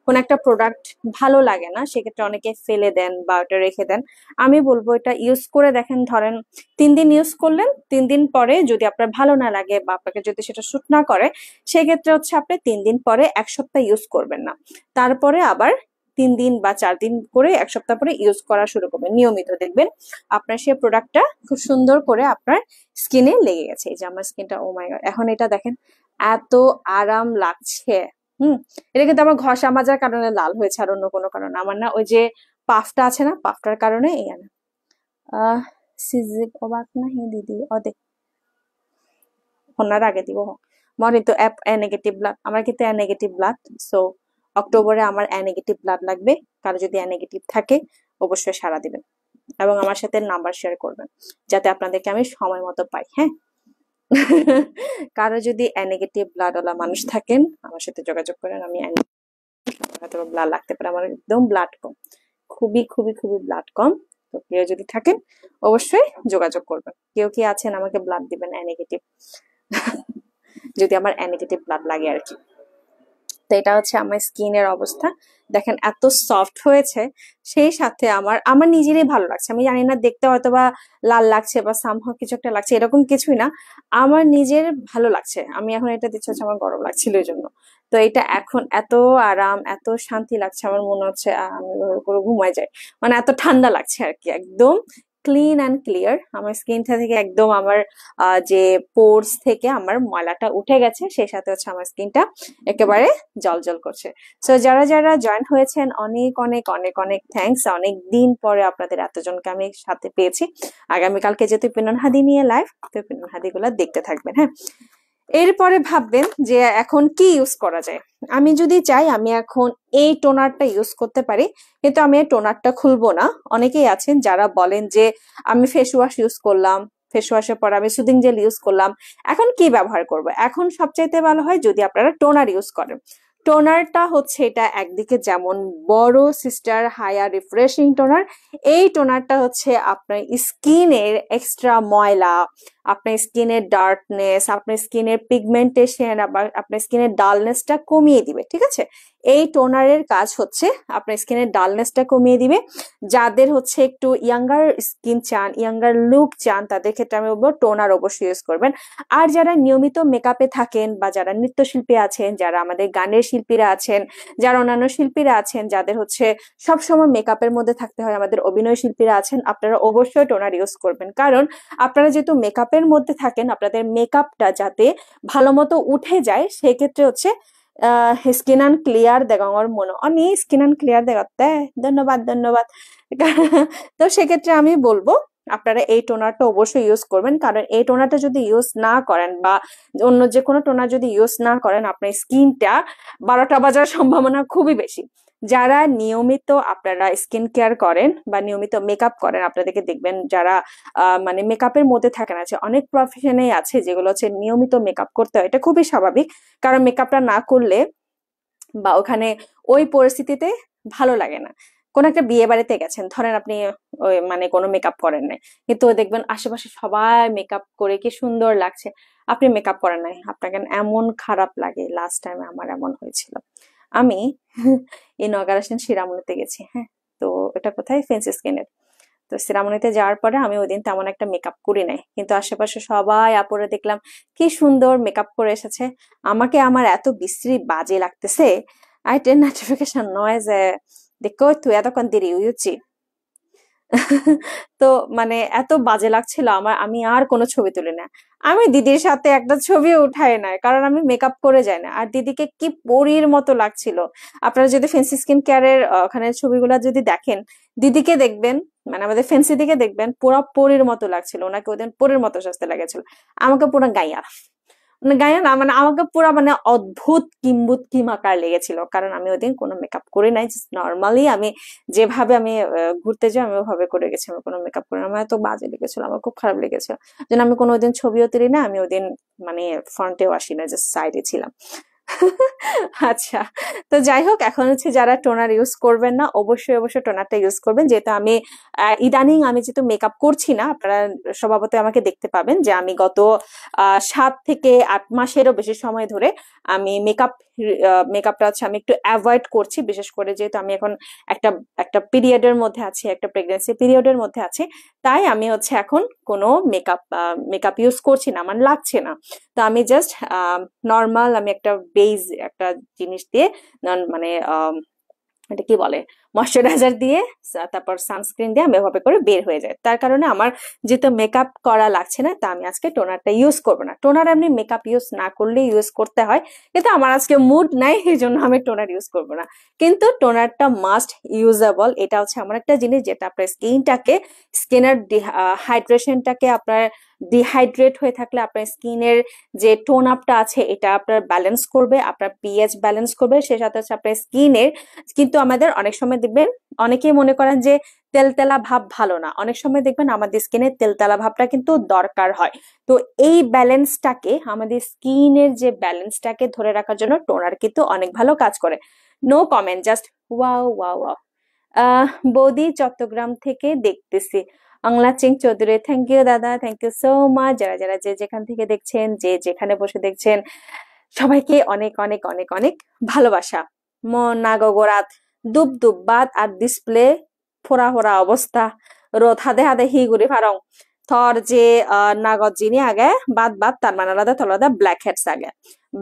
কোন একটা প্রোডাক্ট ভালো লাগে না, সেক্ষেত্রে অনেকে ফেলে দেন বা ওটা রেখে দেন। আমি বলবো এটা ইউজ করে দেখেন, ধরেন 3 দিন ইউজ করলেন, 3 দিন পরে যদি আপনার ভালো না লাগে বা আপনাকে যদি সেটা শুট না করে, সেক্ষেত্রে হচ্ছে আপনি 3 দিন পরে 1 সপ্তাহ ইউজ করবেন না, তারপরে আবার 3 দিন বা 4 দিন করে 1 সপ্তাহ পরে ইউজ করা শুরু করবেন নিয়মিত, দেখবেন আপনার সেই প্রোডাক্টটা খুব সুন্দর করে আপনার স্কিনে লেগে গেছে। এই যে আমার স্কিনটা, ও মাই গড, এখন এটা দেখেন এত আরাম লাগছে। হুম, এটা কিন্তু আমার ঘষা মাজার কারণে লাল হয়েছে, আর অন্য কোনো কারণে আমার না। ওই যে পাফটা আছে না, পাফটার কারণে এই না। সিজিক অবাক নাহি দিদি অদে হনার আগে দিব মনে তো অ্যাপ এ নেগেটিভ ব্লাড, আমার কিন্তু এ নেগেটিভ ব্লাড। সো অক্টোবরে আমার এ নেগেটিভ ব্লাড লাগবে, কারো যদি এ নেগেটিভ থাকে অবশ্যই সাড়া দিবেন, এবং আমার সাথে নাম্বার শেয়ার করবেন যাতে আপনাদেরকে আমি সময় মতো পাই। হ্যাঁ, কারো যদি এ নেগেটিভ ব্লাড ওলা মানুষ থাকেন আমার সাথে যোগাযোগ করেন, আমি হয়তো ব্লাড লাগতে পারে, আমার একদম ব্লাড কম, খুবই খুবই খুবই ব্লাড কম। তো কেউ যদি থাকেন অবশ্যই যোগাযোগ করবেন। কেউ কি আছেন আমাকে ব্লাড দিবেন এ নেগেটিভ, যদি আমার এ নেগেটিভ ব্লাড লাগে আর কি। তো এটা হচ্ছে আমার স্কিনের অবস্থা, দেখেন এত সফট হয়েছে, সেই সাথে আমার আমার নিজেরই ভালো লাগছে। আমি জানি না দেখতে হয়তো বা লাল লাগছে বা সামহাও কিছু একটা লাগছে, এরকম কিছুই না, আমার নিজের ভালো লাগছে। আমি এখন এটা দিচ্ছি হচ্ছে আমার গরম লাগছিল এই জন্য। তো এটা এখন এত আরাম, এত শান্তি লাগছে, আমার মনে হচ্ছে আমি করে ঘুমাই যাই, মানে এত ঠান্ডা লাগছে আর কি। একদম ক্লিন অ্যান্ড ক্লিয়ার আমার স্কিনটা থেকে, একদম আমার যে পোর্স থেকে আমার ময়লাটা উঠে গেছে, সেই সাথে হচ্ছে আমার স্কিনটা একেবারে জলজল করছে। সো যারা যারা জয়েন হয়েছেন অনেক অনেক অনেক অনেক থ্যাঙ্কস, অনেক দিন পরে আপনাদের এতজনকে আমি সাথে পেয়েছি। আগামীকালকে যেহেতু পিনন হাদি নিয়ে লাইভ, তো পিনন হাদি গুলা দেখতে থাকবেন। হ্যাঁ, এরপরে ভাববেন যে এখন কি ইউজ করা যায়। আমি যদি চাই আমি এখন এই টোনারটা ইউজ করতে পারি, কিন্তু আমি এই টোনারটা খুলবো না। অনেকেই আছেন যারা বলেন যে আমি ফেস ওয়াশ ইউজ করলাম, ফেস ওয়াশের পর আমি সুদিং জেল ইউজ করলাম, এখন কি ব্যবহার করব। এখন সবচাইতে ভালো হয় যদি আপনারা টোনার ইউজ করেন। টোনারটা হচ্ছে এটা একদিকে যেমন বড় সিস্টার হায়ার রিফ্রেশিং টোনার, এই টোনারটা হচ্ছে আপনার স্কিনের এক্সট্রা ময়লা, আপনার স্কিনের ডার্কনেস, আপনার স্কিনের পিগমেন্টেশন, আবার আপনার স্কিনের ডালনেসটা কমিয়ে দিবে। ঠিক আছে, এই টোনারের কাজ হচ্ছে আপনার স্কিনের ডালনেসটা কমিয়ে দিবে। যাদের হচ্ছে একটু ইয়াঙ্গার স্কিন চান, ইয়াঙ্গার লুক চান, তাদের ক্ষেত্রে আমি বলবো টোনার অবশ্যই ইউজ করবেন। আর যারা নিয়মিত মেকআপে থাকেন বা যারা নৃত্যশিল্পী আছেন, যারা আমাদের গানের শিল্পীরা আছেন, যারা অন্যান্য শিল্পীরা আছেন, যাদের হচ্ছে সবসময় মেকআপের মধ্যে থাকতে হয়, আমাদের অভিনয় শিল্পীরা আছেন, আপনারা অবশ্যই টোনার ইউজ করবেন। কারণ আপনারা যেহেতু মেকআপের মধ্যে থাকেন, আপনাদের মেকআপটা যাতে ভালো মতো উঠে যায়, সেক্ষেত্রে হচ্ছে স্কিন অ্যান্ড ক্লিয়ার দেখানোর মনে অনেক স্কিন অ্যান্ড ক্লিয়ার দেখাতে ধন্যবাদ ধন্যবাদ। তো সেক্ষেত্রে আমি বলবো আপনারা এই টোনারটা অবশ্যই ইউজ করবেন। কারণ এই টোনারটা যদি ইউজ না করেন বা অন্য যে কোনো টোনার যদি ইউজ না করেন, আপনার স্কিনটা 12টা বাজার সম্ভাবনা খুবই বেশি। যারা নিয়মিত আপনারা স্কিন কেয়ার করেন বা নিয়মিত মেকআপ করেন, আপনাদেরকে দেখবেন যারা মানে মেকআপের মধ্যে থাকেন, আছে অনেক প্রফেশনে আছে যেগুলো হচ্ছে নিয়মিত মেকআপ করতে হয়। এটা খুবই স্বাভাবিক, কারণ মেকআপটা না করলে বা ওখানে ওই পরিস্থিতিতে ভালো লাগে না। কোন একটা বিয়ে বাড়িতে গেছেন, ধরেন আপনি ওই মানে কোনো মেকআপ করেন নাই, কিন্তু দেখবেন আশেপাশে সবাই মেকআপ করে কি সুন্দর লাগছে, আপনি মেকআপ করেন নাই, আপনাকে এমন খারাপ লাগে। লাস্ট টাইম আমার এমন হয়েছিল। আমি ইনগারেশন শিরামণিতে গেছি, হ্যাঁ, তো এটা কোথায়, ফেন্সি স্কিনের। তো সিরামনিতে যাওয়ার পরে আমি ওই দিন তেমন একটা মেকআপ করি নাই, কিন্তু আশেপাশে সবাই আপুরে দেখলাম কি সুন্দর মেকআপ করে এসেছে। আমাকে আমার এত বিশ্রী বাজে লাগতেছে। আই টেন নোটিফিকেশন নয় যে দেখো তুই এতক্ষণ দেরি হয়েছি। তো মানে এত বাজে লাগছিল আমার, আমি আর কোনো ছবি তুলি না। আমি দিদির সাথে একটা ছবি উঠাই নাই, কারণ আমি মেকআপ করে যাই না। আর দিদিকে কি পরীর মতো লাগছিল। আপনারা যদি ফেন্সি স্কিন কেয়ারের ওখানে ছবিগুলো যদি দেখেন, দিদিকে দেখবেন, মানে আমাদের ফেন্সি দিকে দেখবেন পুরো পরীর মতো লাগছিল। ওনাকে ওদিন পরীর মতো সাজতে লাগেছিল, আমাকে পুরো গাইয়া, মানে গায়ে না, মানে আমাকে পুরো মানে অদ্ভুত কিম্ভূত কিমাকার লেগেছিল। কারণ আমি ওদিন কোনো মেকআপ করি নাই, জাস্ট নর্মালি আমি যেভাবে আমি ঘুরতে যাই আমি ওভাবে করে গেছি, আমি কোনো মেকআপ করি না। আমার এত বাজে লেগেছিল, আমার খুব খারাপ লেগেছিল। যেন আমি কোনো ওদিন ছবিও তুলি না, আমি ওদিন মানে ফ্রন্টেও আসি না, জাস্ট সাইডে ছিলাম। আচ্ছা, তো যাই হোক, এখন হচ্ছে যারা টোনার ইউজ করবেন না, অবশ্যই অবশ্যই টোনারটা ইউজ করবেন। যেহেতু আমি ইদানিং আমি যেহেতু মেকআপ করছি না, আপনারা স্বভাবতই আমাকে দেখতে পাবেন যে আমি গত 7 থেকে 8 মাসেরও বেশি সময় ধরে আমি মেকআপটা হচ্ছে আমি একটু অ্যাভয়েড করছি। বিশেষ করে যেহেতু আমি এখন একটা একটা পিরিয়ডের মধ্যে আছি, একটা প্রেগনেন্সি পিরিয়ডের মধ্যে আছি, তাই আমি হচ্ছে এখন কোনো মেকআপ ইউজ করছি না, আমার লাগছে না। তো আমি জাস্ট নর্মাল আমি একটা বেজ একটা জিনিস দিয়ে মানে এটা কি বলে, ময়শ্চারাইজার দিয়ে, তারপর সানস্ক্রিন দিয়ে আমি এভাবে করে বের হয়ে যায়। তার কারণে আমার যেহেতু মেকআপ করা লাগছে না, তা আমি আজকে টোনারটা ইউজ করবো না। টোনার এমনি মেকআপ ইউজ না করলে ইউজ করতে হয়, কিন্তু আমার আজকে মুড নাই, এই জন্য আমি টোনার ইউজ করবো না। কিন্তু টোনারটা মাস্ট ইউজেবল। এটা হচ্ছে আমার একটা জিনিস যেটা আপনার স্কিনের হাইড্রেশনটাকে, আপনার ডিহাইড্রেট হয়ে থাকলে আপনার স্কিনের যে টোন আপটা আছে এটা আপনার ব্যালেন্স করবে, আপনার পিএইচ ব্যালেন্স করবে। সে সাথে হচ্ছে আপনার স্কিনের, কিন্তু আমাদের অনেক সময় দেখবেন অনেকেই মনে করেন যে তেলতেলা ভাব ভালো না, অনেক সময় দেখবেন আমাদের স্কিনে তেলতেলা ভাবটা কিন্তু দরকার হয়। তো এই ব্যালেন্সটাকে, আমাদের স্কিনের যে ব্যালেন্সটাকে ধরে রাখার জন্য টোনার কিন্তু অনেক ভালো কাজ করে। No comment, just wow wow wow. বৌদি চট্টগ্রাম থেকে দেখতেছি, বাংলা চিং চৌধুরী, থ্যাংক ইউ দাদা, থ্যাংক ইউ সো মাচ। যারা যারা যে যেখান থেকে দেখছেন, যে যেখানে বসে দেখছেন, সবাইকে অনেক অনেক অনেক অনেক ভালোবাসা। মন নাগগরাত দুব দুব বাদ আর ডিসপ্লে ফোরা ফোরা অবস্থা, রোদ হাদে হাদে হি গুড়ি ফারং থর যে নাগদ জিনি আগে বাদ বাদ তার মানে আলাদা তলাদা ব্ল্যাক হেডস আগে।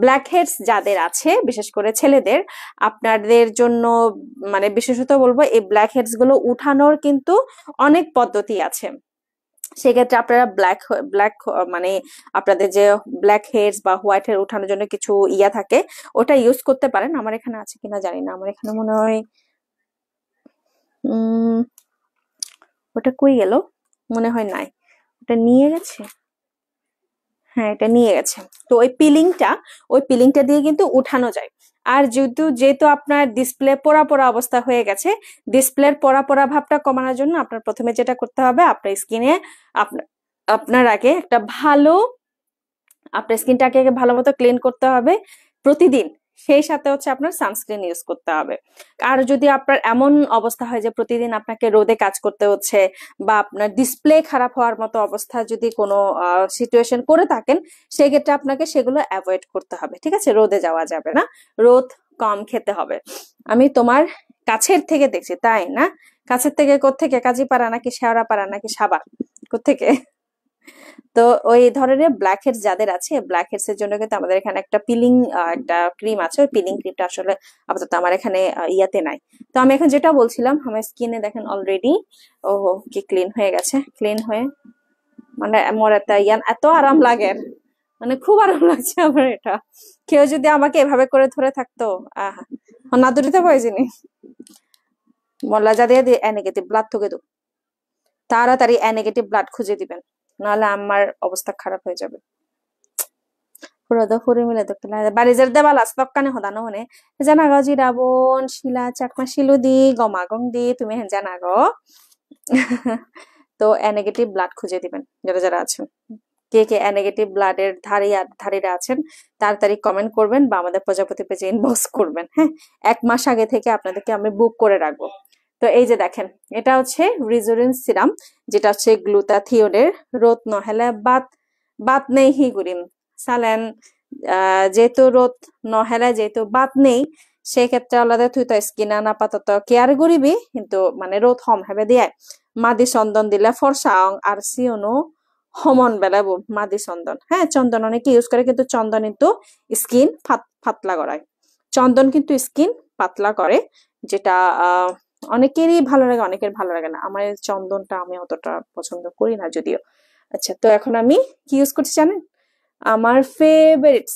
ব্ল্যাক হেডস যাদের আছে, বিশেষ করে ছেলেদের, আপনাদের জন্য মানে বিশেষত বলবো এই ব্ল্যাক হেডস গুলো উঠানোর কিন্তু অনেক পদ্ধতি আছে। সেক্ষেত্রে আপনারা ব্ল্যাক মানে আপনাদের যে ব্ল্যাক হেডস বা হোয়াইট হেয়ার উঠানোর জন্য কিছু ইয়া থাকে, ওটা ইউজ করতে পারেন। আমার এখানে আছে কিনা জানি না, আমার এখানে মনে হয় ওটা কই গেল, মনে হয় নাই, ওটা নিয়ে গেছে। হ্যাঁ এটা নিয়ে গেছে। তো ওই পিলিংটা দিয়ে কিন্তু উঠানো যায়। আর যেহেতু আপনার ডিসপ্লে পোড়া পোড়া অবস্থা হয়ে গেছে, ডিসপ্লের পোড়া পোড়া ভাবটা কমানোর জন্য আপনার প্রথমে যেটা করতে হবে, আপনার স্কিনে আপনার আগে একটা আপনার স্কিনটাকে ভালো মতো ক্লিন করতে হবে প্রতিদিন। সেই সাথে হচ্ছে আপনার সানস্ক্রিন ইউজ করতে হবে। আর যদি আপনার এমন অবস্থা হয় যে প্রতিদিন আপনাকে রোদে কাজ করতে হচ্ছে, বা আপনার ডিসপ্লে খারাপ হওয়ার মতো অবস্থা যদি কোনো সিচুয়েশন করে থাকেন, সেক্ষেত্রে আপনাকে সেগুলো অ্যাভয়েড করতে হবে। ঠিক আছে, রোদে যাওয়া যাবে না, রোদ কম খেতে হবে। আমি তোমার কাছের থেকে দেখছি, তাই না? কাছের থেকে কোত্থেকে? কাজীপাড়া নাকি শেওড়াপাড়া নাকি সাবা, কোত্থেকে? তো ওই ধরনের ব্ল্যাক হেডস যাদের আছে, ব্ল্যাক হেডস এর জন্য কিন্তু আমাদের এখানে একটা ক্রিম আছে। ওই পিলিং ক্রিমটা আসলে আপাতত আমার এখানে ইয়াতে নাই। তো আমি এখন যেটা বলছিলাম, আমার স্কিনে দেখেন অলরেডি কি ক্লিন হয়ে গেছে। ক্লিন হয়ে মানে আমার এত আরাম লাগে, মানে খুব আরাম লাগছে আমার এটা। কেউ যদি আমাকে এভাবে করে ধরে থাকতো, আহা না দূরিতে পাইছিনি মল্লা যা দিয়ে নেগেটিভ ব্লাড থেকে দো, তাড়াতাড়ি নেগেটিভ ব্লাড খুঁজে দিবেন, নাহলে আমার অবস্থা খারাপ হয়ে যাবে। ফুরি মিলে দেখতে লাগে বাড়িজের দেবাল আস্তকানে হদানো হনে জানা গো জিরাবন শিলা চাকমা শিলু দি গমাগং দি তুমি হেন জানা গো। তো নেগেটিভ ব্লাড খুঁজে দিবেন যারা যারা আছেন। কে কে নেগেটিভ ব্লাডের ধারীরা আছেন তাড়াতাড়ি কমেন্ট করবেন বা আমাদের প্রজাপতি পেজে ইনবক্স করবেন। হ্যাঁ, 1 মাস আগে থেকে আপনাদেরকে আমি বুক করে রাখবো। তো এই যে দেখেন, এটা হচ্ছে রিজুরিন সিরাম, যেটা হচ্ছে গ্লুটাথিওনের রোদ নহলে বাত নেই হি গুরিম সালেন। যেহেতু রোদ নহলে যেহেতু বাত নেই, সেই ক্ষেত্রে আলাদা তুই তো স্কিন আপাতত কেয়ার করিবি, কিন্তু মানে রোদ হম হেবে দিয়ে মাদি চন্দন দিলে ফর্সা আর সিওনো হমন বেলাবো মাদি চন্দন। হ্যাঁ, চন্দন অনেকে ইউজ করে, কিন্তু চন্দন কিন্তু স্কিন পাতলা করায়। চন্দন কিন্তু স্কিন পাতলা করে, যেটা অনেকেরই ভালো লাগে, অনেকের ভালো লাগে না। আমার চন্দনটা আমি অতটা পছন্দ করি না যদিও। আচ্ছা, তো এখন আমি কি ইউজ করছি জানেন? আমার ফেভারিট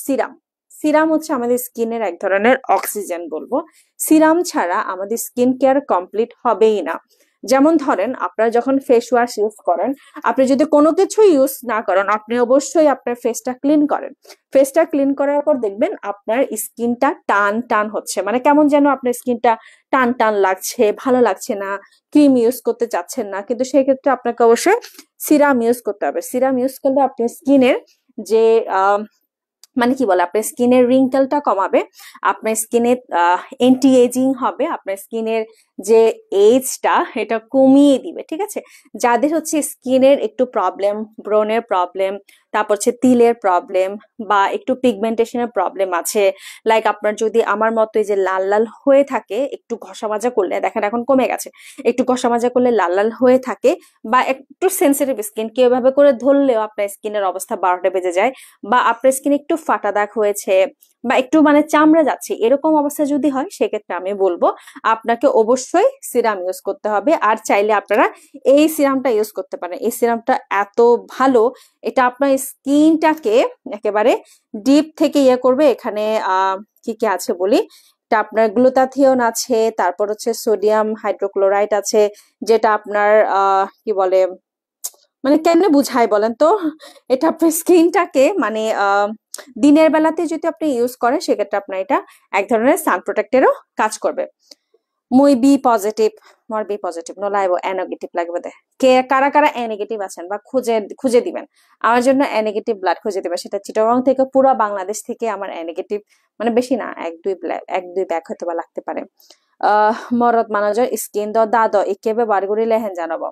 সিরাম হচ্ছে আমাদের স্কিনের এক ধরনের অক্সিজেন বলবো। সিরাম ছাড়া আমাদের স্কিন কেয়ার কমপ্লিট হবেই না। যেমন ধরেন, আপনারা যখন ফেস ওয়াশ ইউজ করেন, আপনি যদি কোনো কিছু ইউজ না করেন, আপনি অবশ্যই আপনার ফেসটা ক্লিন করেন। ফেসটা ক্লিন করার পর দেখবেন আপনার স্কিনটা টান টান হচ্ছে, মানে কেমন যেন আপনার স্কিনটা টান টান লাগছে, ভালো লাগছে না, ক্রিম ইউজ করতে চাচ্ছেন না। কিন্তু সেই ক্ষেত্রে আপনাকে অবশ্যই সিরাম ইউজ করতে হবে। সিরাম ইউজ করলে আপনার স্কিনের যে মানে কি বলে, আপনার স্কিনের রিঙ্কেলটা কমাবে, আপনার স্কিনে এন্টি এজিং হবে, আপনার স্কিনের যে এজটা এটা কমিয়ে দিবে। ঠিক আছে, যাদের হচ্ছে স্কিনের একটু প্রবলেম, ব্রনের প্রবলেম, তারপর হচ্ছে তিলের প্রবলেম, বা একটু পিগমেন্টেশনের প্রবলেম আছে, লাইক আপনার যদি আমার মতো যে লাল লাল হয়ে থাকে, একটু ঘষা মাজা করলে দেখেন এখন কমে গেছে, একটু ঘষা মাজা করলে লাল লাল হয়ে থাকে, বা একটু সেন্সিটিভ স্কিন, কেউ এভাবে করে ধরলেও আপনার স্কিনের অবস্থা 12টা বেজে যায়, বা আপনার স্কিন একটু ফাটা দাগ হয়েছে, বা একটু মানে চামড়া যাচ্ছে, এরকম অবস্থা যদি হয়, সেক্ষেত্রে আমি বলবো আপনাকে অবশ্যই সিরাম ইউজ করতে হবে। আর চাইলে আপনারা এই সিরামটা ইউজ করতে পারেন। এই সিরামটা এত ভালো, এটা আপনার স্কিনটাকে একেবারে ডিপ থেকে ইয়ে করবে। এখানে কি কি আছে বলি, এটা আপনার গ্লুটাথিওন আছে, তারপর হচ্ছে সোডিয়াম হাইড্রোক্লোরাইড আছে, যেটা আপনার কি বলে, মানে কেমনে বুঝাই বলেন তো, এটা আপনার স্কিনটাকে মানে দিনের বেলাতে যদি আপনি ইউজ করেন, সেক্ষেত্রে আপনার এটা এক ধরনের সান প্রোটেক্টেরও কাজ করবে। মুই বি পজিটিভ, মোর বি পজিটিভ নলাইব এ নেগেটিভ লাগবে দে। কে কারা কারা এ নেগেটিভ আছেন বা খুঁজে দিবেন আমার জন্য, এ নেগেটিভ ব্লাড খুঁজে দিবেন। সেটা চিটাগং থেকে পুরো বাংলাদেশ থেকে আমার এ নেগেটিভ, মানে বেশি না, এক দুই ব্যাগ হয়তো বা লাগতে পারে। মরদ মানুষের স্কিন দাদ একেবে বার করে লেহেন জানাবো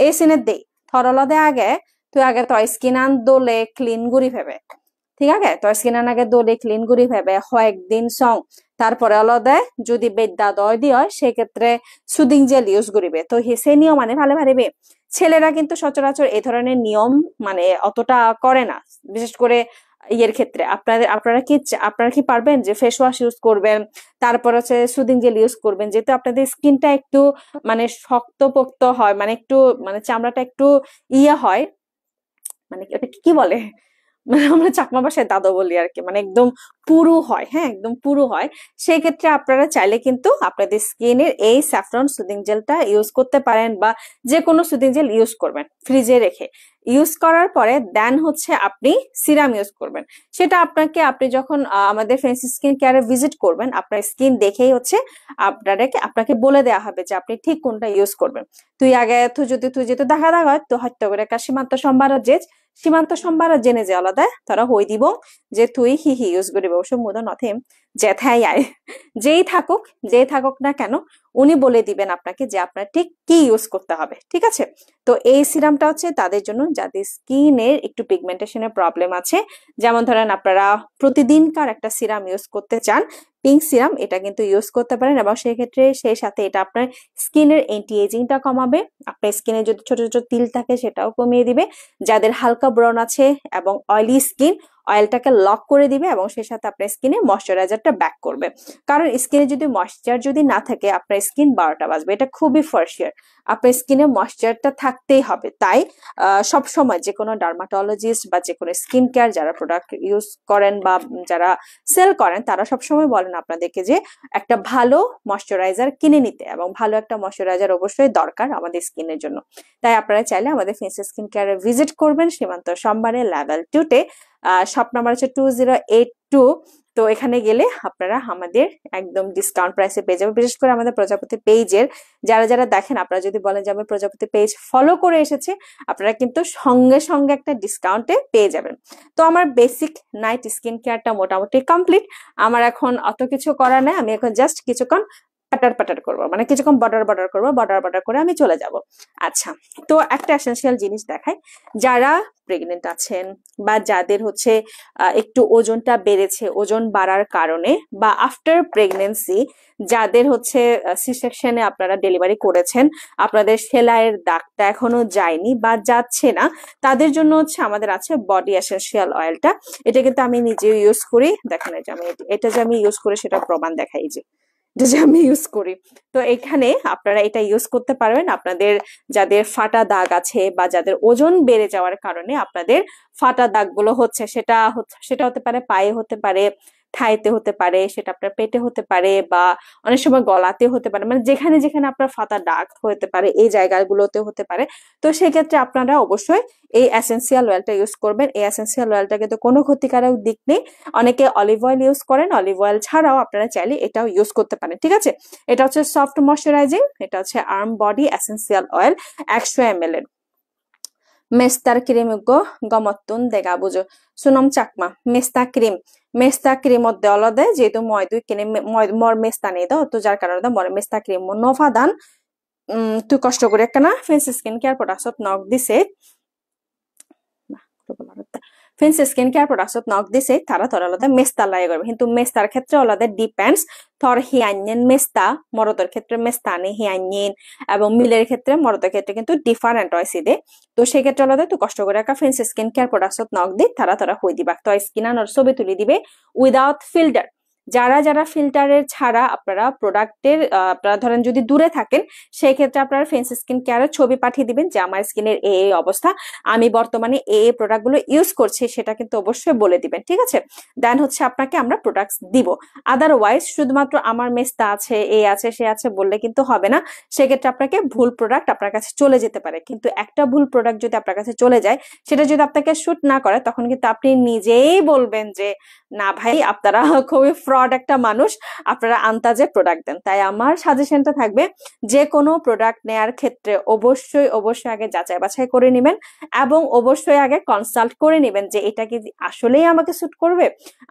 এই সিনের দেই থরলদে আগে তুই আগে তো স্কিন আন দোলে ক্লিন গুড়ি ভেবে, ঠিক আছে? তো স্কিন আন আগে দোলে ক্লিন গুড়ি ভেবে কয়েকদিন সং, তারপরে অলদে যদি বেদা দয় দি হয়, সেক্ষেত্রে সুদিং জেল ইউজ করিবে। তো সে নিয়ম মানে ভালো ভারিবে। ছেলেরা কিন্তু সচরাচর এই ধরনের নিয়ম মানে অতটা করে না, বিশেষ করে ইয়ের ক্ষেত্রে। আপনারা কি পারবেন যে ফেস ওয়াশ ইউজ করবেন, তারপর হচ্ছে সুদিং জেল ইউজ করবেন, যেহেতু আপনাদের স্কিনটা একটু মানে শক্তপোক্ত হয়, মানে একটু মানে চামড়াটা একটু ইয়ে হয়, মানে ওটা কি বলে, মানে আমরা চাকমা ভাষায় দাদো বলি আর কি, মানে একদম পুরু হয়, হ্যাঁ একদম পুরু হয়। সেই ক্ষেত্রে আপনারা চাইলে কিন্তু আপনাদের স্কিনের এই স্যাফরন সুদিং জেলটা ইউজ করতে পারেন, বা যে কোনো সুদিং জেল ইউজ করবেন ফ্রিজে রেখে। ইউজ করার পরে দেন হচ্ছে আপনি সিরাম ইউজ করবেন। সেটা আপনাকে, আপনি যখন আমাদের ফেন্সি স্কিন কেয়ারে ভিজিট করবেন, আপনার স্কিন দেখেই হচ্ছে আপনাকে বলে দেওয়া হবে যে আপনি ঠিক কোনটা ইউজ করবেন। তুই যেহেতু দেখা দেখা তো হয়তো করে একটা সীমান্ত সম্বারা জেনে যে আলাদা তারা হই দিব যে তুই হি ইউজ করিব অবশ্য মুদ নথে জেথাই আয় যেই থাকুক না কেন উনি বলে দিবেন আপনাকে যে আপনার ঠিক কি ইউজ করতে হবে, ঠিক আছে। তো এই সিরামটা হচ্ছে তাদের জন্য যাদের স্কিনের একটু পিগমেন্টেশনের প্রবলেম আছে, যেমন ধরেন আপনারা প্রতিদিনকার একটা সিরাম ইউজ করতে চান, পিঙ্ক সিরাম, এটা কিন্তু ইউজ করতে পারেন। এবং সেই ক্ষেত্রে সেই সাথে এটা আপনার স্কিনের এন্টি এজিংটা কমাবে, আপনার স্কিনে যদি ছোট ছোট তিল থাকে সেটাও কমিয়ে দিবে, যাদের হালকা ব্রণ আছে এবং অয়েলি স্কিন অয়েলটাকে লক করে দিবে, এবং সেই সাথে আপনার স্কিনে ময়শ্চারাইজারটা ব্যাক করবে। কারণ স্কিনে যদি ময়শ্চার যদি না থাকে আপনার স্কিন 12টা বাজবে, এটা খুবই ফার্স্ট, আপনার স্কিনে ময়শ্চারটা থাকতেই হবে। তাই সব সময় যে কোনো ডার্মাটোলজিস্ট বা যে কোনো স্কিন কেয়ার যারা প্রোডাক্ট ইউজ করেন বা যারা সেল করেন তারা সবসময় বলেন আপনাদেরকে যে একটা ভালো ময়শ্চারাইজার কিনে নিতে, এবং ভালো একটা ময়শ্চারাইজার অবশ্যই দরকার আমাদের স্কিনের জন্য। তাই আপনারা চাইলে আমাদের ফেন্সি স্কিন কেয়ারে ভিজিট করবেন সীমান্ত সোমবারে লেভেল 2 তে। শপ নাম্বার হচ্ছে 2082। তো এখানে গেলে আপনারা আমাদের একদম ডিসকাউন্ট প্রাইসে পেয়ে যাবেন। বিশেষ করে আমাদের প্রজাপতি পেজের যারা যারা দেখেন, আপনারা যদি বলেন যে আমি প্রজাপতি পেজ ফলো করে এসেছি, আপনারা কিন্তু সঙ্গে সঙ্গে একটা ডিসকাউন্টে পেয়ে যাবেন। তো আমার বেসিক নাইট স্কিন কেয়ারটা মোটামুটি কমপ্লিট। আমার এখন অত কিছু করার নাই, আমি এখন জাস্ট কিছুক্ষণ পাটার করবো, মানে কিছুক্ষণ বর্ডার করবো, বর্ডার করে আমি চলে যাব। আচ্ছা, তো একটা এসেনশিয়াল জিনিস দেখাই, যারা প্রেগনেন্ট আছেন বা যাদের হচ্ছে একটু ওজনটা বেড়েছে, ওজন বাড়ার কারণে, বা আফটার প্রেগনেন্সি যাদের হচ্ছে সি সেকশনে আপনারা ডেলিভারি করেছেন, আপনাদের সেলাইয়ের দাগটা এখনো যায়নি বা যাচ্ছে না, তাদের জন্য হচ্ছে আমাদের আছে বডি এসেনশিয়াল অয়েলটা। এটা কিন্তু আমি নিজে ইউজ করি, দেখেন এটা যে আমি ইউজ করি সেটা প্রমাণ দেখাই, যে আমি ইউজ করি। তো এখানে আপনারা এটা ইউজ করতে পারবেন আপনাদের যাদের ফাটা দাগ আছে বা যাদের ওজন বেড়ে যাওয়ার কারণে আপনাদের ফাটা দাগগুলো হচ্ছে, সেটা হতে পারে পায়ে, হতে পারে থাইতে, হতে পারে সেটা আপনার পেটে হতে পারে, বা অনেক সময় গলাতে হতে পারে, মানে যেখানে যেখানে আপনার ফাটা দাগ হতে পারে এই জায়গাগুলোতে হতে পারে। তো সেক্ষেত্রে আপনারা অবশ্যই এই এসেন্সিয়াল অয়েলটা ইউজ করবেন। এই এসেন্সিয়াল অয়েলটা কিন্তু কোনো ক্ষতিকারক দিক নেই। অনেকে অলিভ অয়েল ইউজ করেন, অলিভ অয়েল ছাড়াও আপনারা চাইলে এটাও ইউজ করতে পারেন, ঠিক আছে। এটা হচ্ছে সফট ময়শ্চারাইজিং, এটা হচ্ছে arm body essential oil 100 ml এর। মেস্তার ক্রিম গমত্তুন দেখা বুঝো সুনম চাকমা মেস্তা ক্রিম মধ্যে অলদে যেহেতু মই দুই কিনে মর মেস্তা নেই দাও, তো যার কারণে মরে মেস্তা ক্রিম নফা দান তুই কষ্ট করে একটা ফেন্সি স্কিন কেয়ার প্রোডাক্টত নক দিছে, ফেন্সি স্কিন কেয়ার প্রোডাক্টত নক দিছে তারা তোর আলাদা মেস্তা লাগে করবে, কিন্তু মেস্তার ক্ষেত্রে আলাদা ডিপেন্ডস। থর হিয়াইন মেস্তা মরদের ক্ষেত্রে মেস্তা নেই হিয়াইন, এবং মিলের ক্ষেত্রে মরদের ক্ষেত্রে কিন্তু ডিফারেন্ট হয় সিদে। তো সেক্ষেত্রে আলাদা তুই কষ্ট করে একটা ফেন্সি স্কিন কেয়ার প্রোডাক্টত নক দি তারা হই দিবা, তো স্কিন আনোর ছবি তুলি দিবে উইদাউট ফিল্টার। যারা ফিল্টারের ছাড়া আপনারা প্রোডাক্টের আপনারা ধরেন যদি দূরে থাকেন, সেই ক্ষেত্রে আপনারা ফেন্সি স্কিন কেয়ারের ছবি পাঠিয়ে দিবেন যে আমার স্কিনের এই অবস্থা, আমি বর্তমানে এই প্রোডাক্ট গুলো ইউজ করছি, সেটা কিন্তু অবশ্যই বলে দিবেন, ঠিক আছে। দেন হচ্ছে আপনাকে আমরা প্রোডাক্ট দিব। আদারওয়াইজ শুধুমাত্র আমার মেস্তা আছে, এ আছে, সে আছে বললে কিন্তু হবে না। সেক্ষেত্রে আপনাকে ভুল প্রোডাক্ট আপনার কাছে চলে যেতে পারে, কিন্তু একটা ভুল প্রোডাক্ট যদি আপনার কাছে চলে যায়, সেটা যদি আপনাকে শুট না করে, তখন কিন্তু আপনি নিজেই বলবেন যে না ভাই আপনারা খুবই ফ্রড একটা মানুষ, আপনারা আন্তাজে প্রোডাক্ট দেন। তাই আমার সাজেশনটা থাকবে যে কোনো প্রোডাক্ট নেয়ার ক্ষেত্রে অবশ্যই আগে যাচাই বাছাই করে নেবেন, এবং অবশ্যই আগে কনসাল্ট করে নেবেন যে এটা কি আসলেই আমাকে শুট করবে।